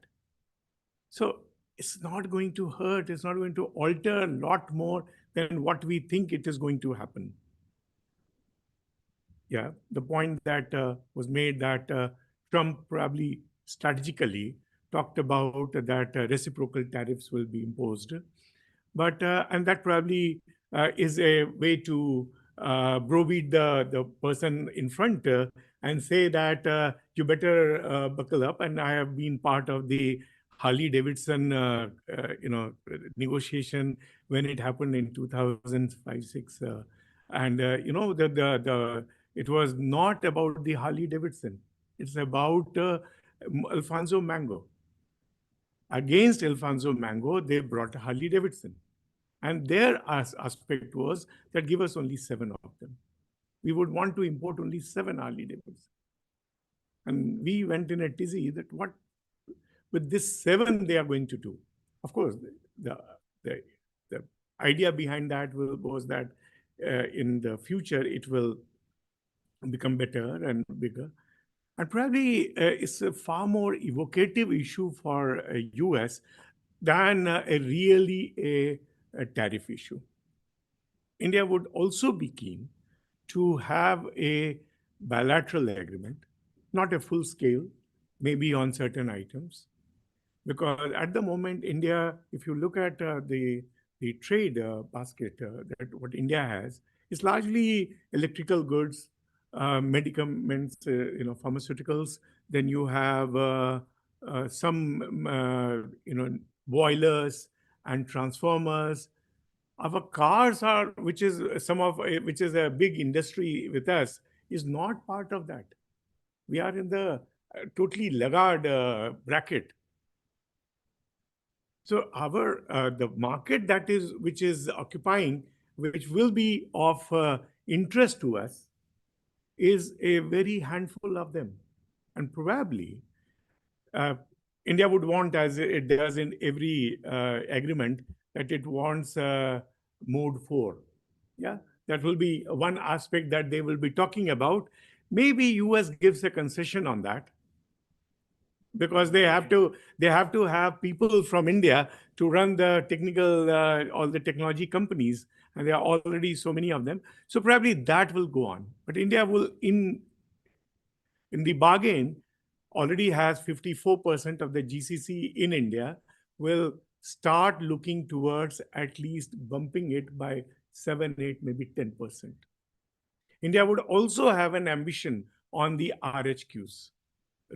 So it's not going to hurt. It's not going to alter a lot more than what we think it is going to happen. Yeah, the point that was made that Trump probably strategically talked about that reciprocal tariffs will be imposed, but and that probably is a way to browbeat the person in front and say that you better buckle up. And I have been part of the Harley Davidson, negotiation when it happened in 2005-6, and it was not about the Harley Davidson. It's about Alfonso Mango. Against Alfonso Mango, they brought Harley Davidson. And their aspect was that give us only 7 of them. We would want to import only 7 Harley Davidson. And we went in a tizzy that what with this 7 they are going to do. Of course, the idea behind that was that in the future it will become better and bigger. And probably it's a far more evocative issue for US than a tariff issue. India would also be keen to have a bilateral agreement, not a full scale, maybe on certain items. Because at the moment, India, if you look at the trade basket that what India has, is largely electrical goods, medicaments, pharmaceuticals. Then you have some, boilers and transformers. Our cars are, which is a big industry with us, is not part of that. We are in the totally laggard bracket. So our the market which is occupying, which will be of interest to us, is a very handful of them, and probably India would want, as it does in every agreement, that it wants mode 4. Yeah, that will be one aspect that they will be talking about. Maybe US gives a concession on that, because they have to have people from India to run the technical all the technology companies, and there are already so many of them. So probably that will go on, but India will in the bargain already has 54% of the GCC in India, will start looking towards at least bumping it by 7, 8, maybe 10%. India would also have an ambition on the RHQs,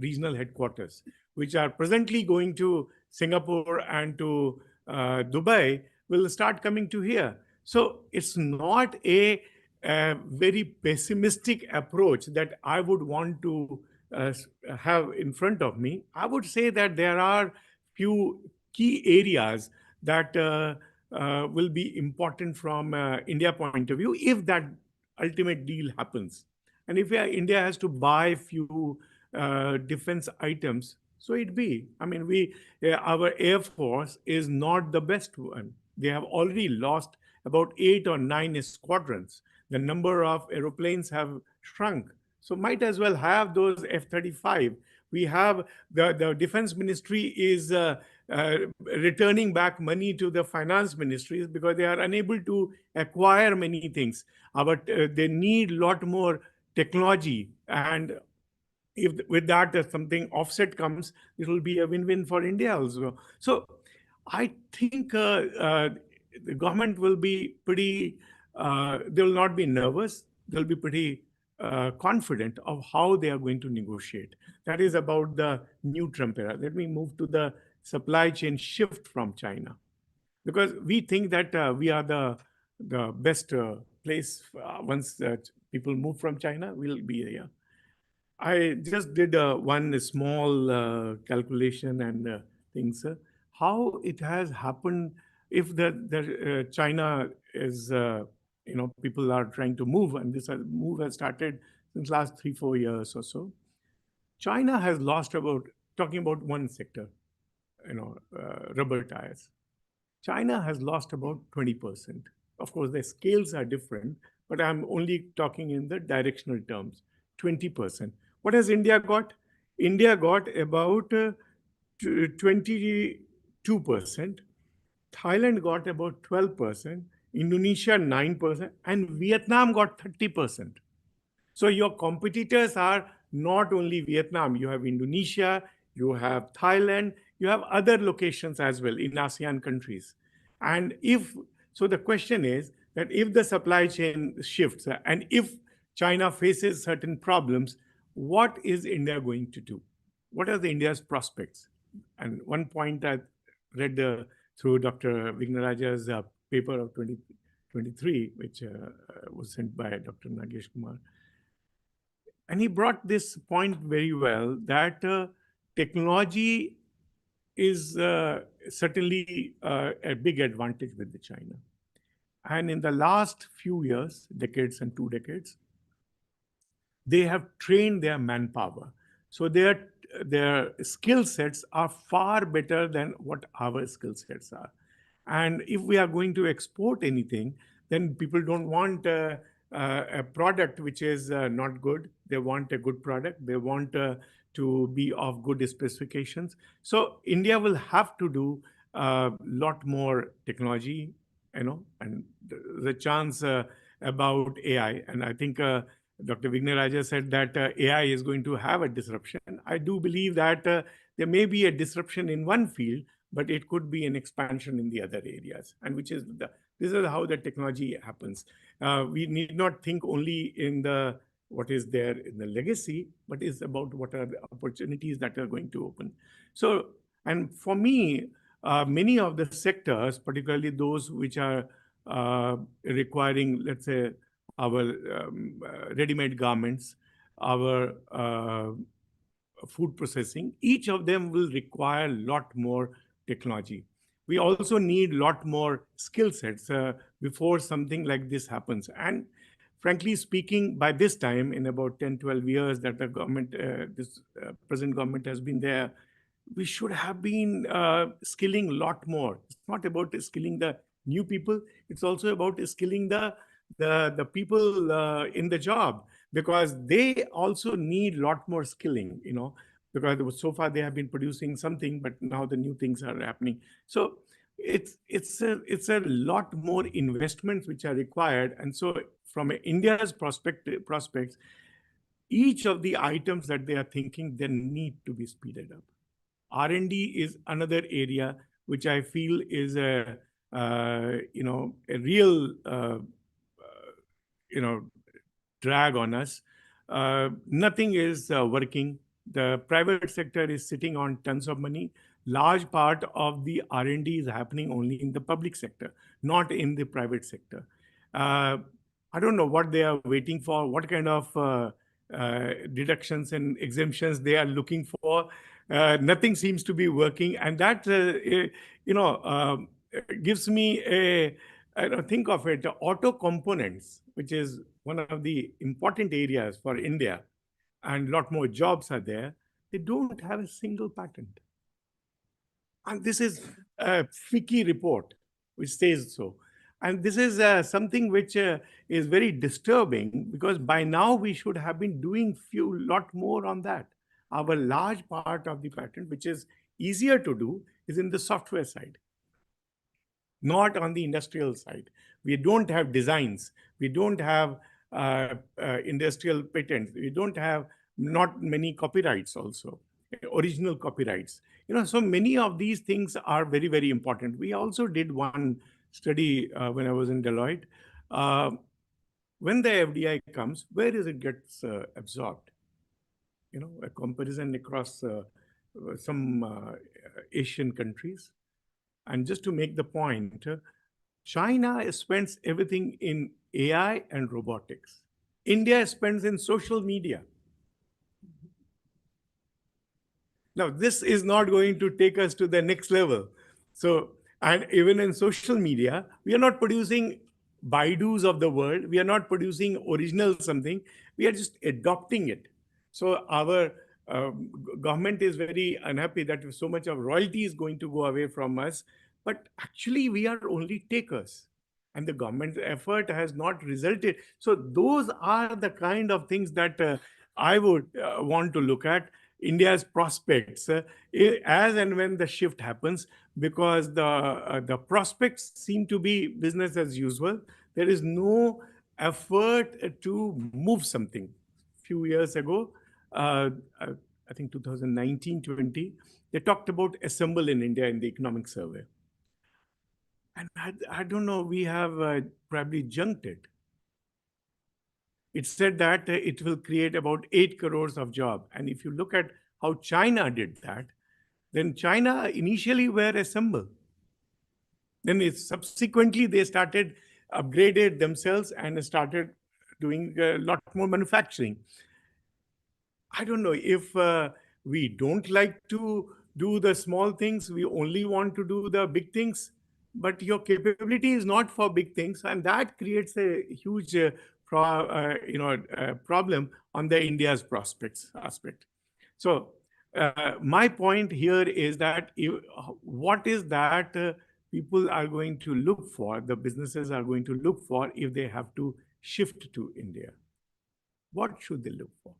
regional headquarters, which are presently going to Singapore and to Dubai, will start coming to here. So it's not a very pessimistic approach that I would want to have in front of me. I would say that there are few key areas that will be important from India point of view if that ultimate deal happens. And if India has to buy few defense items, so it be. I mean, our Air Force is not the best one. They have already lost about 8 or 9 squadrons. The number of aeroplanes have shrunk. So might as well have those F-35. We have the defense ministry is returning back money to the finance ministries because they are unable to acquire many things. They need a lot more technology, and if with that something offset comes, it will be a win-win for India also. So I think the government will be pretty, they will not be nervous. They'll be pretty confident of how they are going to negotiate. That is about the new Trump era. Let me move to the supply chain shift from China, because we think that we are the best place. Once people move from China, we'll be here. I just did one small calculation and things. How it has happened if the China is, people are trying to move, and this move has started since last 3-4 years or so. China has lost talking about one sector, rubber tires. China has lost about 20%. Of course, the scales are different, but I'm only talking in the directional terms, 20%. What has India got? India got about 22%. Thailand got about 12%. Indonesia 9%, and Vietnam got 30%. So your competitors are not only Vietnam, you have Indonesia, you have Thailand, you have other locations as well in ASEAN countries. And so the question is that if the supply chain shifts and if China faces certain problems, what is India going to do? What are the India's prospects? And one point I read through Dr. Vignaraja's paper of 2023, which was sent by Dr. Nagesh Kumar. And he brought this point very well that technology is certainly a big advantage with the China. And in the last few years, decades and 2 decades, they have trained their manpower. So their skill sets are far better than what our skill sets are. And if we are going to export anything, then people don't want a product which is not good. They want a good product. They want to be of good specifications. So India will have to do a lot more technology, and the chance about AI. And I think Dr. Vignaraja said that AI is going to have a disruption. I do believe that there may be a disruption in one field, but it could be an expansion in the other areas. And this is how the technology happens. We need not think only in what is there in the legacy, but it's about what are the opportunities that are going to open. So, and for me, many of the sectors, particularly those which are requiring, let's say, our ready-made garments, our food processing, each of them will require a lot more technology. We also need a lot more skill sets before something like this happens. And frankly speaking, by this time, in about 10, 12 years that the government, this present government has been there, we should have been skilling a lot more. It's not about skilling the new people. It's also about skilling the people in the job, because they also need a lot more skilling, because so far they have been producing something, but now the new things are happening. So it's a lot more investments which are required. And so from India's prospects, each of the items that they are thinking, they need to be speeded up. R&D is another area which I feel is a real drag on us. Nothing is working. The private sector is sitting on tons of money. Large part of the R&D is happening only in the public sector, not in the private sector. I don't know what they are waiting for, what kind of deductions and exemptions they are looking for. Nothing seems to be working, and that gives me think of it, auto components, which is one of the important areas for India, and a lot more jobs are there. They don't have a single patent. And this is a FICCI report which says so. And this is something which is very disturbing, because by now we should have been doing lot more on that. Our large part of the patent, which is easier to do, is in the software side, not on the industrial side. We don't have designs. We don't have industrial patents. We don't have not many copyrights also, original copyrights. So many of these things are very, very important. We also did one study when I was in Deloitte. When the FDI comes, where does it gets absorbed? A comparison across some Asian countries. And just to make the point, China spends everything in AI and robotics. India spends in social media. Now, this is not going to take us to the next level. So, and even in social media, we are not producing Baidus of the world. We are not producing original something. We are just adopting it. So our government is very unhappy that so much of royalty is going to go away from us. But actually, we are only takers. And the government's effort has not resulted. So those are the kind of things that I would want to look at. India's prospects as and when the shift happens, because the prospects seem to be business as usual. There is no effort to move something. Few years ago, uh, uh, I think 2019-20, they talked about assemble in India in the economic survey. And I don't know, we have probably junked it. It said that it will create about 8 crores of job. And if you look at how China did that, then China initially were assemble. Then subsequently they started upgraded themselves and started doing a lot more manufacturing. I don't know if we don't like to do the small things, we only want to do the big things, but your capability is not for big things, and that creates a huge problem on the India's prospects aspect. So my point here is that what is that people are going to look for, the businesses are going to look for if they have to shift to India? What should they look for?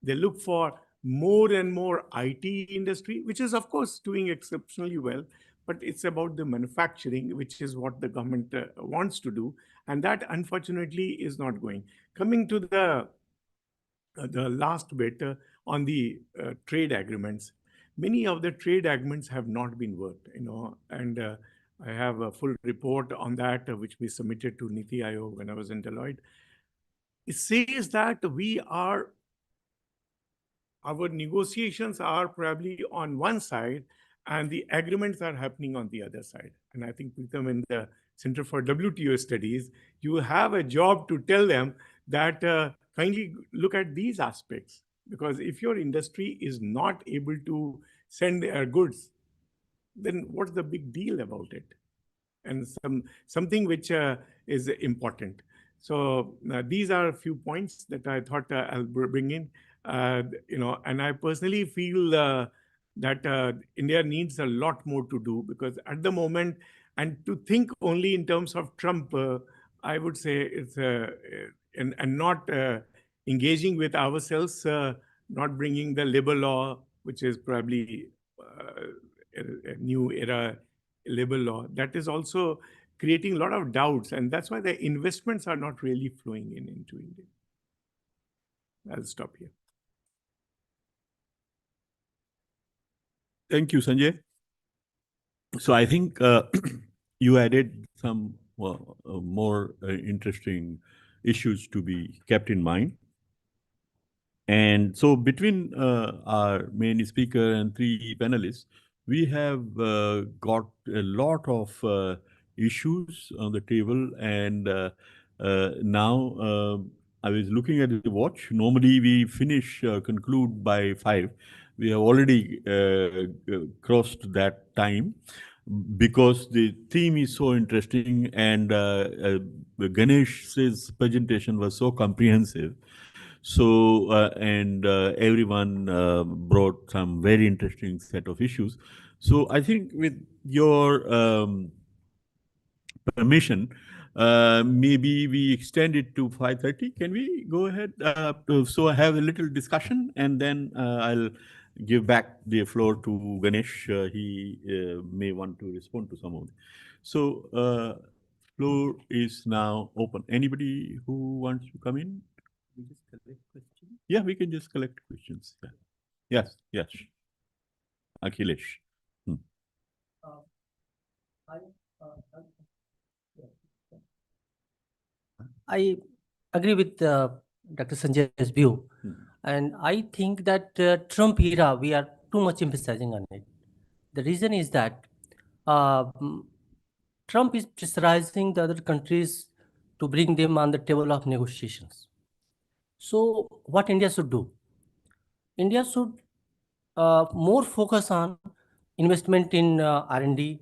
They look for more and more IT industry, which is of course doing exceptionally well, but it's about the manufacturing, which is what the government wants to do, and that unfortunately is not going. Coming to the last bit on the trade agreements, many of the trade agreements have not been worked, and I have a full report on that, which we submitted to Niti Aayog when I was in Deloitte. It says that our negotiations are probably on one side and the agreements are happening on the other side. And I think, Pritam, in the Center for WTO Studies, you have a job to tell them that kindly look at these aspects. Because if your industry is not able to send their goods, then what's the big deal about it? And something which is important. So these are a few points that I thought I'll bring in. And I personally feel that India needs a lot more to do, because at the moment, and to think only in terms of Trump, I would say it's and not engaging with ourselves, not bringing the labor law, which is probably a new era labor law, that is also creating a lot of doubts, and that's why the investments are not really flowing into India. I'll stop here. Thank you, Sanjay. So I think you added some more interesting issues to be kept in mind. And so between our main speaker and three panelists, we have got a lot of issues on the table. And now I was looking at the watch. Normally we conclude by 5. We have already crossed that time because the theme is so interesting, and Ganesh's presentation was so comprehensive. So, and everyone brought some very interesting set of issues. So I think with your permission, maybe we extend it to 5:30. Can we go ahead? So I have a little discussion, and then I'll give back the floor to Ganesh. He may want to respond to some of them. So floor is now open. Anybody who wants to come in? We just collect questions. Yeah, we can just collect questions. Yeah. Yes. Akhilesh. I agree with Dr. Sanjay's view. And I think that Trump era, we are too much emphasizing on it. The reason is that Trump is pressurizing the other countries to bring them on the table of negotiations. So what India should do? India should more focus on investment in R&D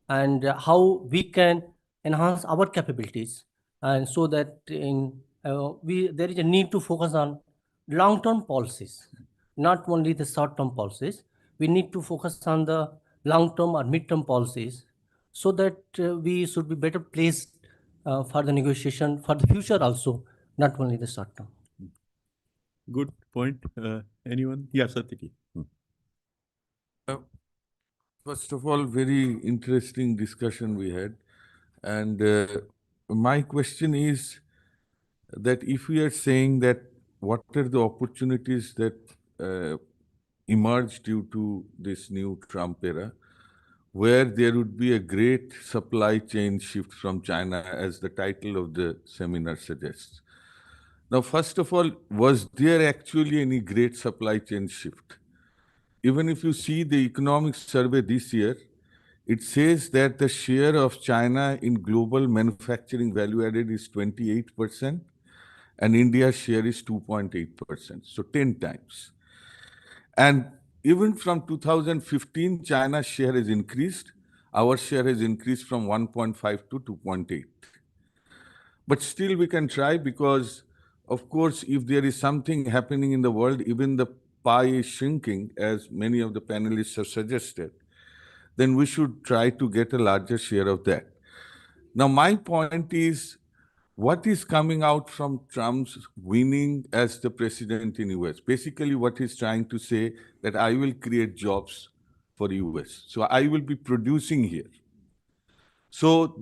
and how we can enhance our capabilities, and so that there is a need to focus on long-term policies, not only the short-term policies. We need to focus on the long-term or mid-term policies, so that we should be better placed for the negotiation for the future also, not only the short term. Good point. Anyone? Yeah, Satyaki. First of all, very interesting discussion we had. And my question is that if we are saying that what are the opportunities that emerge due to this new Trump era, where there would be a great supply chain shift from China, as the title of the seminar suggests. Now, first of all, was there actually any great supply chain shift? Even if you see the economic survey this year, it says that the share of China in global manufacturing value added is 28%, and India's share is 2.8%, so 10 times. And even from 2015, China's share has increased. Our share has increased from 1.5 to 2.8. But still we can try because, of course, if there is something happening in the world, even the pie is shrinking, as many of the panelists have suggested, then we should try to get a larger share of that. Now, my point is, what is coming out from Trump's winning as the president in US? Basically, what he's trying to say that I will create jobs for US. So I will be producing here. So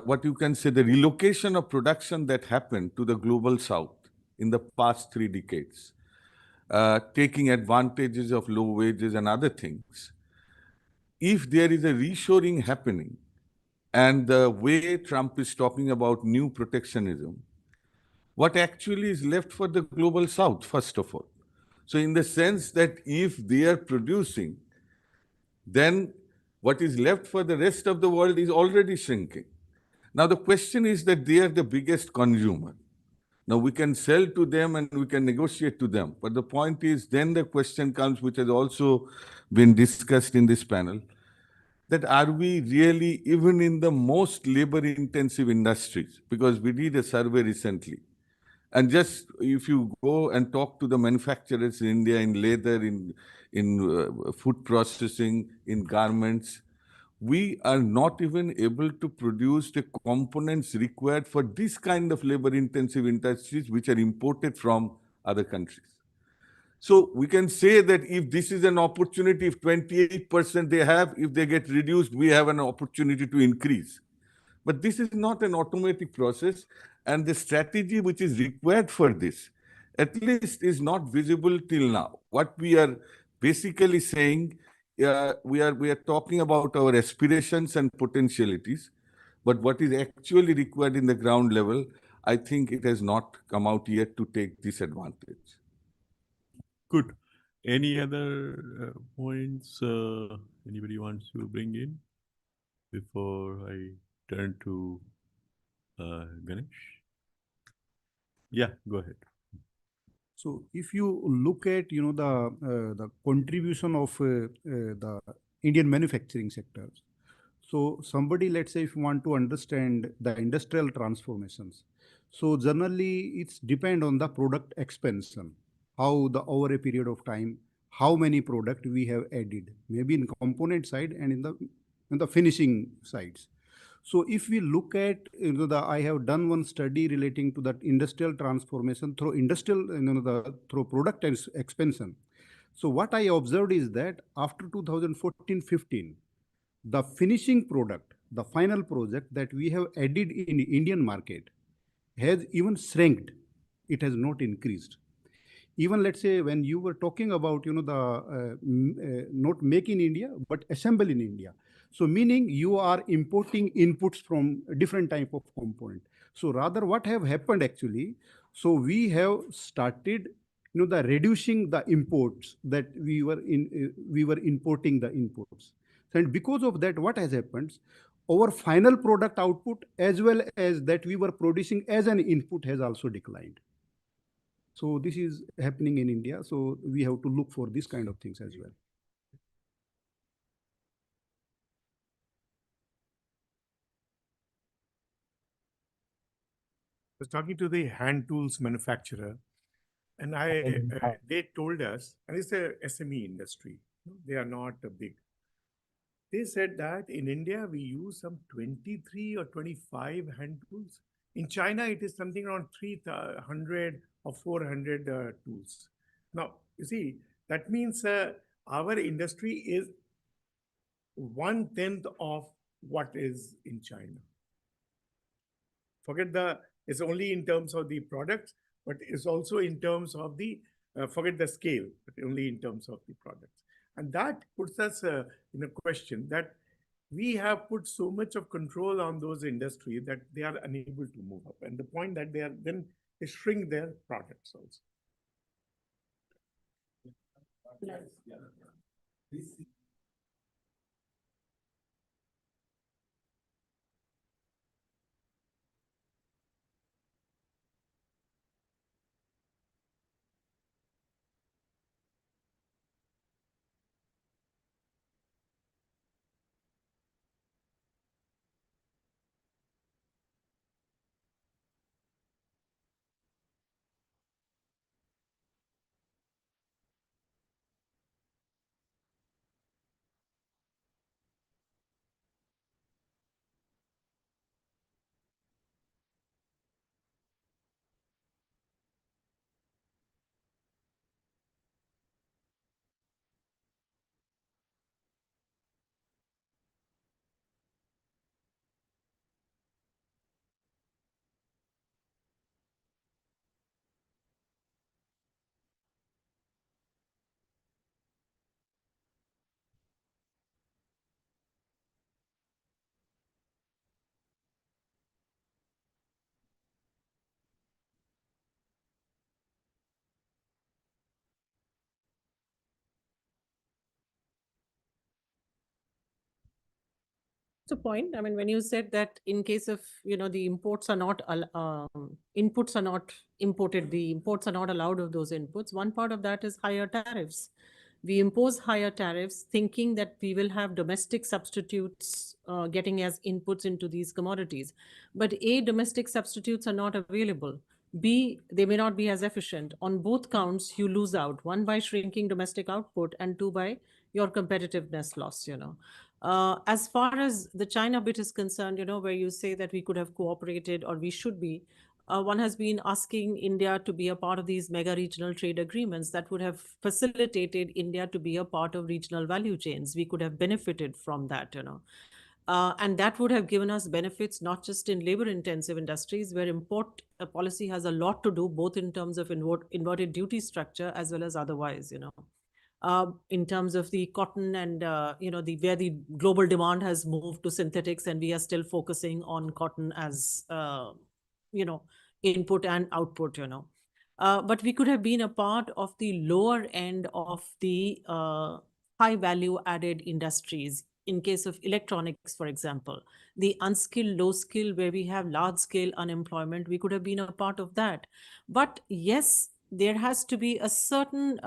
what you can say, the relocation of production that happened to the global south in the past 3 decades, taking advantages of low wages and other things, if there is a reshoring happening, and the way Trump is talking about new protectionism, what actually is left for the global south, first of all? So in the sense that if they are producing, then what is left for the rest of the world is already shrinking. Now the question is that they are the biggest consumer. Now we can sell to them and we can negotiate to them. But the point is, then the question comes, which has also been discussed in this panel, that are we really even in the most labor-intensive industries? Because we did a survey recently. And just if you go and talk to the manufacturers in India, in leather, in food processing, in garments, we are not even able to produce the components required for this kind of labor-intensive industries which are imported from other countries. So we can say that if this is an opportunity, if 28% they have, if they get reduced, we have an opportunity to increase. But this is not an automatic process, and the strategy which is required for this, at least, is not visible till now. What we are basically saying, we are talking about our aspirations and potentialities, but what is actually required in the ground level, I think it has not come out yet to take this advantage. Good. Any other points anybody wants to bring in before I turn to Ganesh? Yeah, go ahead. So if you look at the contribution of the Indian manufacturing sectors, so somebody, let's say, if you want to understand the industrial transformations, so generally it's depend on the product expansion, how the over a period of time, how many product we have added, maybe in component side and in the finishing sides. So if we look at I have done one study relating to that industrial transformation through through product expansion. So what I observed is that after 2014-15, the finishing product, the final project that we have added in the Indian market has even shrinked. It has not increased. Even let's say when you were talking about not make in India but assemble in India, so meaning you are importing inputs from different type of component. So rather what have happened actually, so we have started the reducing the imports that we were importing the inputs, and because of that what has happened, our final product output as well as that we were producing as an input has also declined. So this is happening in India. So we have to look for these kind of things as well. I was talking to the hand tools manufacturer, and they told us, and it's a SME industry, they are not a big. They said that in India we use some 23 or 25 hand tools In China, it is something around 300 or 400 tools. Now, you see, that means our industry is 1/10 of what is in China. Forget it's only in terms of the products, but it's also in terms of forget the scale, but only in terms of the products. And that puts us in a question that we have put so much of control on those industries that they are unable to move up. And the point that they shrink their products also. So point, I mean, when you said that in case of, the imports are not, inputs are not imported, the imports are not allowed of those inputs, one part of that is higher tariffs. We impose higher tariffs thinking that we will have domestic substitutes getting as inputs into these commodities. But A, domestic substitutes are not available. B, they may not be as efficient. On both counts, you lose out. One, by shrinking domestic output, and two, by your competitiveness loss. As far as the China bit is concerned, where you say that we could have cooperated or we should be, one has been asking India to be a part of these mega regional trade agreements that would have facilitated India to be a part of regional value chains. We could have benefited from that. And that would have given us benefits not just in labor intensive industries where import policy has a lot to do both in terms of inverted duty structure as well as otherwise. In terms of the cotton and where the global demand has moved to synthetics and we are still focusing on cotton as input and output. But we could have been a part of the lower end of the high value added industries. In case of electronics, for example, the unskilled, low skill, where we have large scale unemployment, we could have been a part of that. But yes, there has to be a certain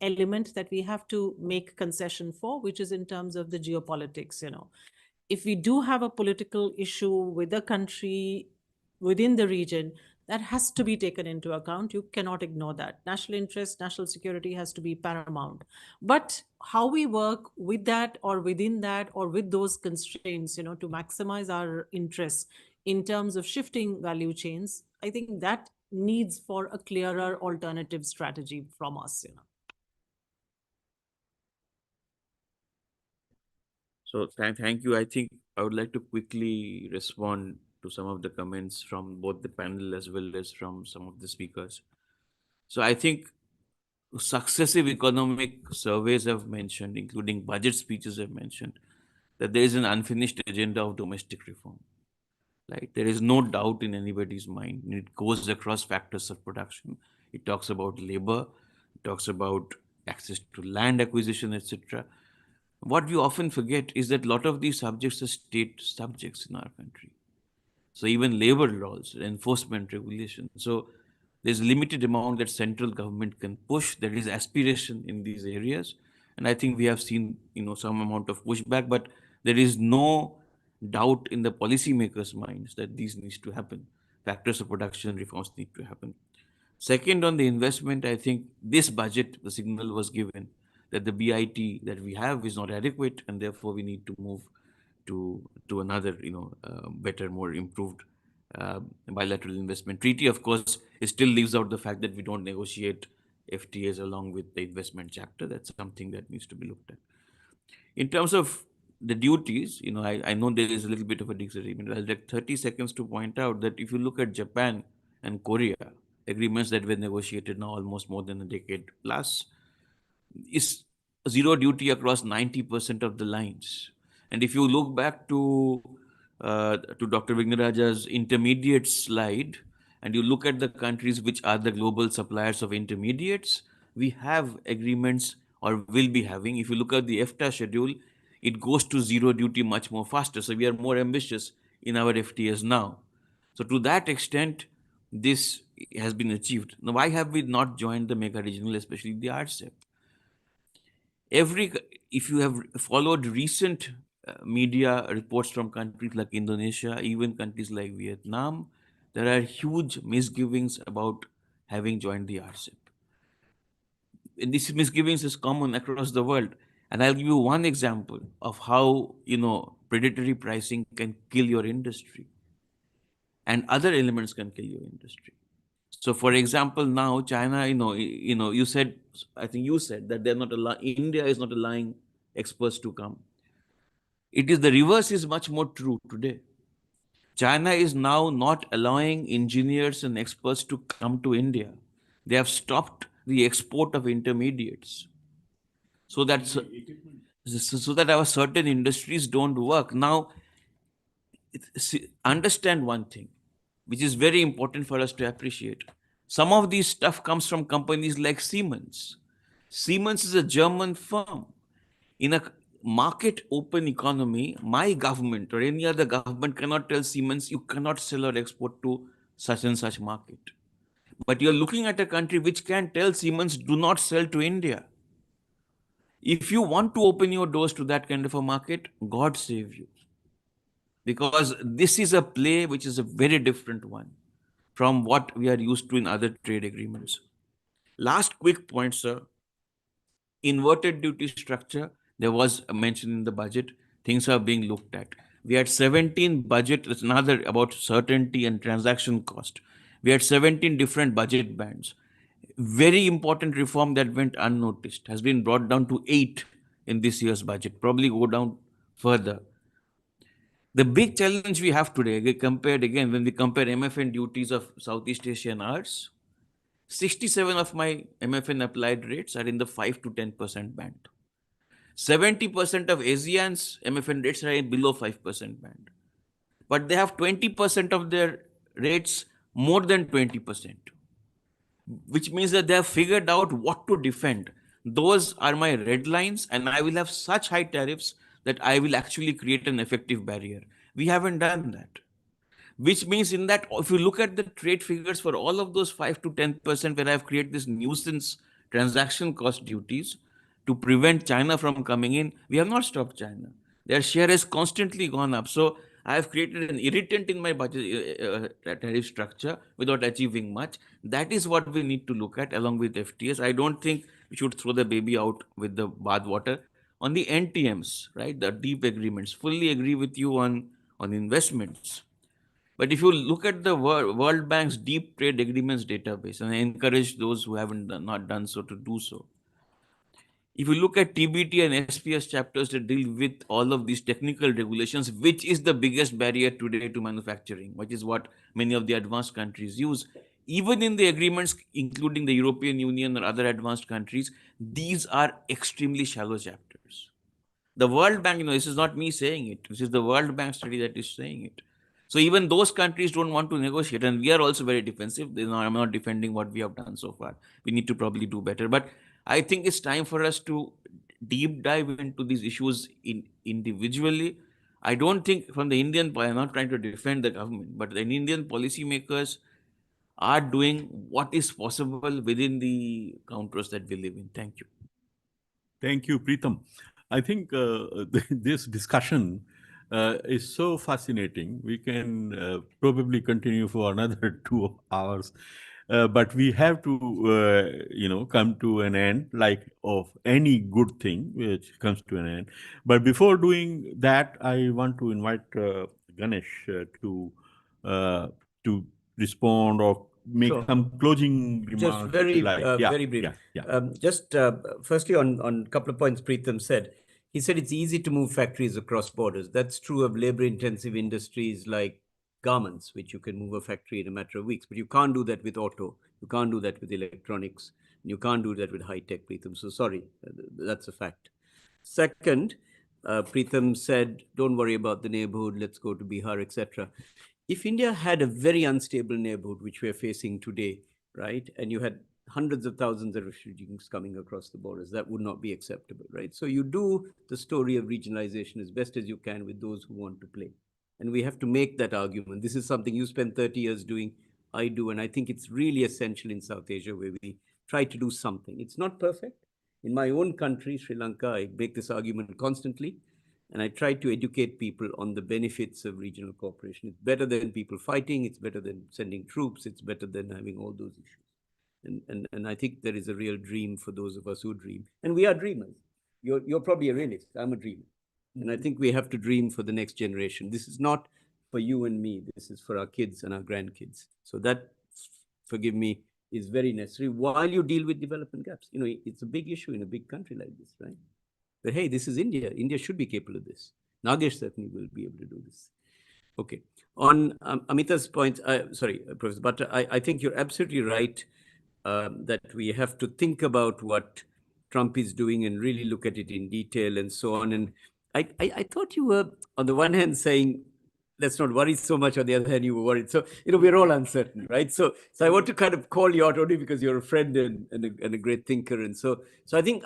element that we have to make concession for, which is in terms of the geopolitics. If we do have a political issue with a country within the region, that has to be taken into account. You cannot ignore that. National interest, national security has to be paramount. But how we work with that or within that or with those constraints, to maximize our interests in terms of shifting value chains, I think that needs for a clearer alternative strategy from us. So thank you. I think I would like to quickly respond to some of the comments from both the panel as well as from some of the speakers. So I think successive economic surveys have mentioned, including budget speeches have mentioned, that there is an unfinished agenda of domestic reform. Right? There is no doubt in anybody's mind. It goes across factors of production. It talks about labor, it talks about access to land acquisition, etc. What we often forget is that a lot of these subjects are state subjects in our country. So even labor laws, enforcement regulation. So there's limited amount that central government can push. There is aspiration in these areas. And I think we have seen, some amount of pushback, but there is no doubt in the policymakers' minds that these needs to happen. Factors of production reforms need to happen. Second, on the investment, I think this budget, the signal was given that the BIT that we have is not adequate, and therefore we need to move to another, better, more improved bilateral investment treaty. Of course, it still leaves out the fact that we don't negotiate FTAs along with the investment chapter. That's something that needs to be looked at. In terms of the duties, I know there is a little bit of a disagreement. I'll take 30 seconds to point out that if you look at Japan and Korea, agreements that were negotiated now almost more than a decade plus, is zero duty across 90% of the lines. And if you look back to Dr. Vignaraja's intermediate slide, and you look at the countries which are the global suppliers of intermediates, we have agreements or will be having. If you look at the EFTA schedule, it goes to zero duty much more faster. So we are more ambitious in our FTAs now. So to that extent, this has been achieved. Now, why have we not joined the mega regional, especially the RCEP? If you have followed recent media reports from countries like Indonesia, even countries like Vietnam, there are huge misgivings about having joined the RCEP. And this misgivings is common across the world. And I'll give you one example of how, predatory pricing can kill your industry and other elements can kill your industry. So, for example, now China, you said, I think you said that they're not India is not allowing experts to come. It is the reverse is much more true today. China is now not allowing engineers and experts to come to India. They have stopped the export of intermediates, so that our certain industries don't work. Now, understand one thing, which is very important for us to appreciate. Some of these stuff comes from companies like Siemens. Siemens is a German firm. In a market open economy, my government or any other government cannot tell Siemens you cannot sell or export to such and such market. But you're looking at a country which can tell Siemens do not sell to India. If you want to open your doors to that kind of a market, God save you. Because this is a play which is a very different one from what we are used to in other trade agreements. Last quick point, sir. Inverted duty structure, there was a mention in the budget. Things are being looked at. We had 17 budget, it's another about certainty and transaction cost. We had 17 different budget bands. Very important reform that went unnoticed has been brought down to 8 in this year's budget, probably go down further. The big challenge we have today, when we compare MFN duties of Southeast Asia and ours, 67 of my MFN applied rates are in the 5 to 10% band. 70% of ASEAN's MFN rates are in below 5% band. But they have 20% of their rates more than 20%, which means that they have figured out what to defend. Those are my red lines, and I will have such high tariffs that I will actually create an effective barrier. We haven't done that. Which means in that, if you look at the trade figures for all of those 5 to 10% where I've created this nuisance transaction cost duties to prevent China from coming in, we have not stopped China. Their share has constantly gone up. So I have created an irritant in my budget tariff structure without achieving much. That is what we need to look at along with FTAs. I don't think we should throw the baby out with the bathwater. On the NTMs, right, the deep agreements, fully agree with you on investments. But if you look at the World Bank's deep trade agreements database, and I encourage those who haven't not done so to do so. If you look at TBT and SPS chapters that deal with all of these technical regulations, which is the biggest barrier today to manufacturing, which is what many of the advanced countries use, even in the agreements, including the European Union or other advanced countries, these are extremely shallow chapters. The World Bank, this is not me saying it. This is the World Bank study that is saying it. So even those countries don't want to negotiate, and we are also very defensive. I'm not defending what we have done so far. We need to probably do better. But I think it's time for us to deep dive into these issues individually. I don't think from the Indian, I'm not trying to defend the government, but the Indian policymakers are doing what is possible within the counters that we live in. Thank you. Thank you, Preetham. I think this discussion is so fascinating. We can probably continue for another 2 hours, but we have to, come to an end, like of any good thing which comes to an end. But before doing that, I want to invite Ganesh to to respond or make Sure. some closing remarks? Just very, Yeah, very brief. yeah. Just firstly, on a couple of points Preetham said. He said it's easy to move factories across borders. That's true of labor-intensive industries like garments, which you can move a factory in a matter of weeks. But you can't do that with auto. You can't do that with electronics. You can't do that with high-tech, Preetham. So sorry, that's a fact. Second, Preetham said, don't worry about the neighborhood. Let's go to Bihar, etc. If India had a very unstable neighborhood, which we're facing today, right, and you had hundreds of thousands of refugees coming across the borders, that would not be acceptable, right? So you do the story of regionalization as best as you can with those who want to play. And we have to make that argument. This is something you spent 30 years doing, I do, and I think it's really essential in South Asia where we try to do something. It's not perfect. In my own country, Sri Lanka, I make this argument constantly. And I try to educate people on the benefits of regional cooperation. It's better than people fighting. It's better than sending troops. It's better than having all those issues. And I think there is a real dream for those of us who dream. And we are dreamers. You're probably a realist. I'm a dreamer. And I think we have to dream for the next generation. This is not for you and me. This is for our kids and our grandkids. So that, forgive me, is very necessary while you deal with development gaps. You know, it's a big issue in a big country like this, right? But hey, this is India. India should be capable of this. Nagesh certainly will be able to do this. Okay. On Amita's point, sorry, Professor Bhatta, I think you're absolutely right that we have to think about what Trump is doing and really look at it in detail and so on. And I thought you were, on the one hand, saying, let's not worry so much. On the other hand, you were worried. So, you know, we're all uncertain, right? So I want to kind of call you out only because you're a friend and a great thinker. And so I think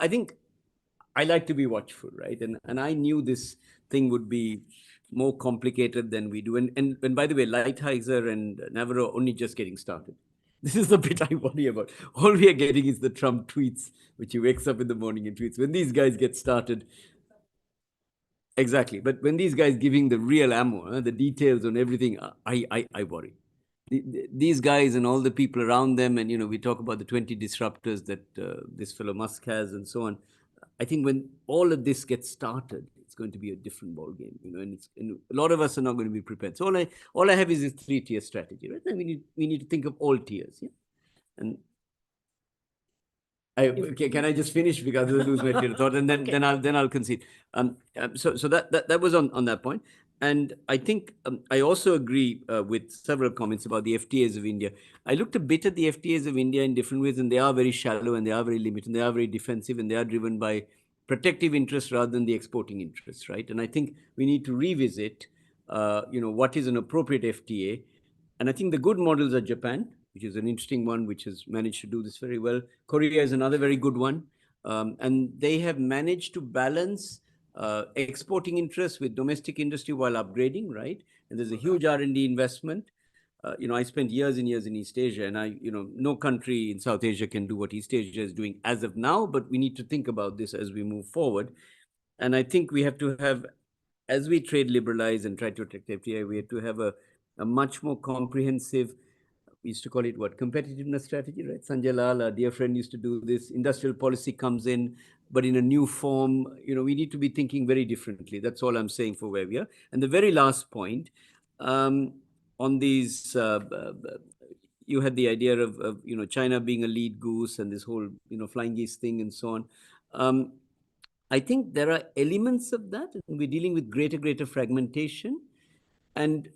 I like to be watchful, right? And I knew this thing would be more complicated than we do. And by the way, Lighthizer and Navarro are only just getting started. This is the bit I worry about. All we are getting is the Trump tweets, which he wakes up in the morning and tweets. When these guys get started, exactly. But when these guys giving the real ammo, the details on everything, I worry. These guys and all the people around them, and, you know, we talk about the 20 disruptors that this fellow Musk has and so on. I think when all of this gets started, it's going to be a different ballgame, you know, and a lot of us are not going to be prepared. So all I have is this 3-tier strategy, right? And we need to think of all tiers, yeah. And can I just finish because I lose my train of thought, and then I'll concede. So that was on that point. And I think I also agree with several comments about the FTAs of India. I looked a bit at the FTAs of India in different ways, and they are very shallow, and they are very limited, and they are very defensive, and they are driven by protective interests rather than the exporting interests, right? And I think we need to revisit, you know, what is an appropriate FTA. And I think the good models are Japan, which is an interesting one, which has managed to do this very well. Korea is another very good one. And they have managed to balance exporting interests with domestic industry while upgrading, right? And there's a huge R&D investment. You know, I spent years and years in East Asia, and you know, no country in South Asia can do what East Asia is doing as of now, but we need to think about this as we move forward. And I think we have to have, as we trade liberalize and try to protect FDI, we have to have a much more comprehensive, we used to call it what, competitiveness strategy, right? Sanjay Lal, our dear friend, used to do this. Industrial policy comes in, but in a new form. You know, we need to be thinking very differently. That's all I'm saying for where we are. And the very last point, on these, you had the idea of, you know, China being a lead goose and this whole, you know, flying geese thing and so on. I think there are elements of that. We're dealing with greater fragmentation. And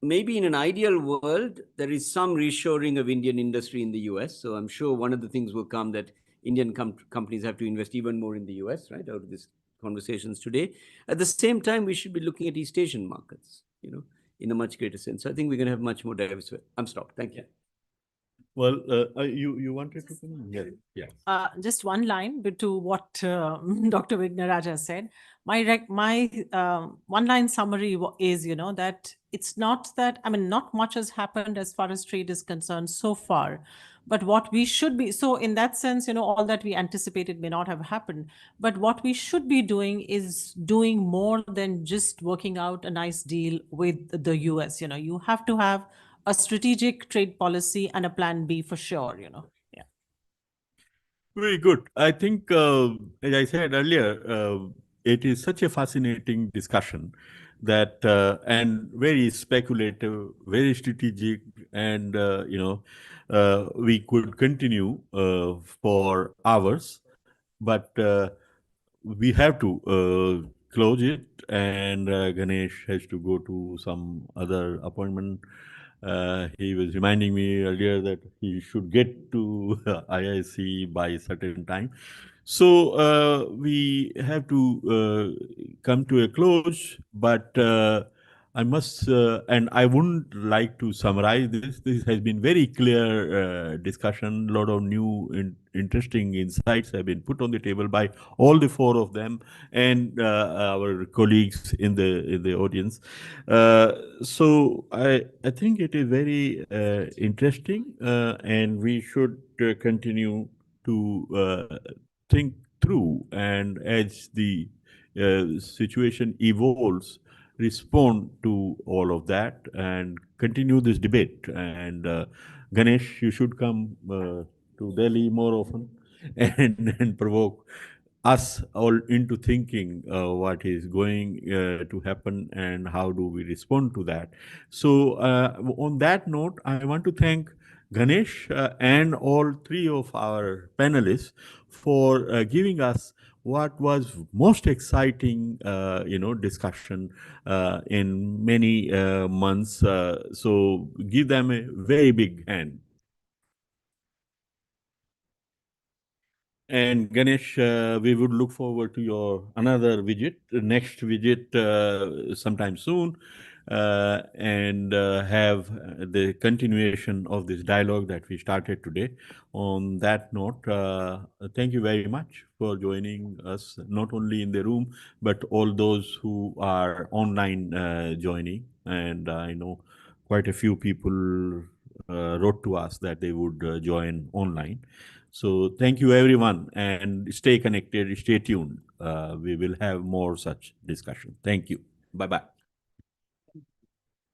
maybe in an ideal world, there is some reshoring of Indian industry in the US. So I'm sure one of the things will come that Indian companies have to invest even more in the US, right, out of these conversations today. At the same time, we should be looking at East Asian markets, you know, in a much greater sense. So I think we're going to have much more diversity. I'm stopped. Thank you. Well, you wanted to comment? Yeah. Just one line to what Dr. Vignaraja said. My one-line summary is, you know, that it's not that, I mean, not much has happened as far as trade is concerned so far. But what we should be, so in that sense, you know, all that we anticipated may not have happened. But what we should be doing is doing more than just working out a nice deal with the US. You know, you have to have a strategic trade policy and a plan B for sure, you know. Yeah. Very good. I think, as I said earlier, it is such a fascinating discussion that, and very speculative, very strategic, and we could continue for hours, but we have to close it, and Ganesh has to go to some other appointment. He was reminding me earlier that he should get to IIC by a certain time. So we have to come to a close, but I must, and I wouldn't like to summarize this. This has been very clear discussion. A lot of new interesting insights have been put on the table by all the four of them and our colleagues in the audience. So I think it is very interesting, and we should continue to think through, and as the situation evolves, respond to all of that and continue this debate. And Ganesh, you should come to Delhi more often and provoke us all into thinking what is going to happen and how do we respond to that. So on that note, I want to thank Ganesh and all three of our panelists for giving us what was most exciting, discussion in many months. So give them a very big hand. And Ganesh, we would look forward to your another visit, next visit sometime soon, and have the continuation of this dialogue that we started today. On that note, thank you very much for joining us, not only in the room, but all those who are online joining. And I know quite a few people wrote to us that they would join online. So thank you, everyone, and stay connected, stay tuned. We will have more such discussion. Thank you. Bye-bye.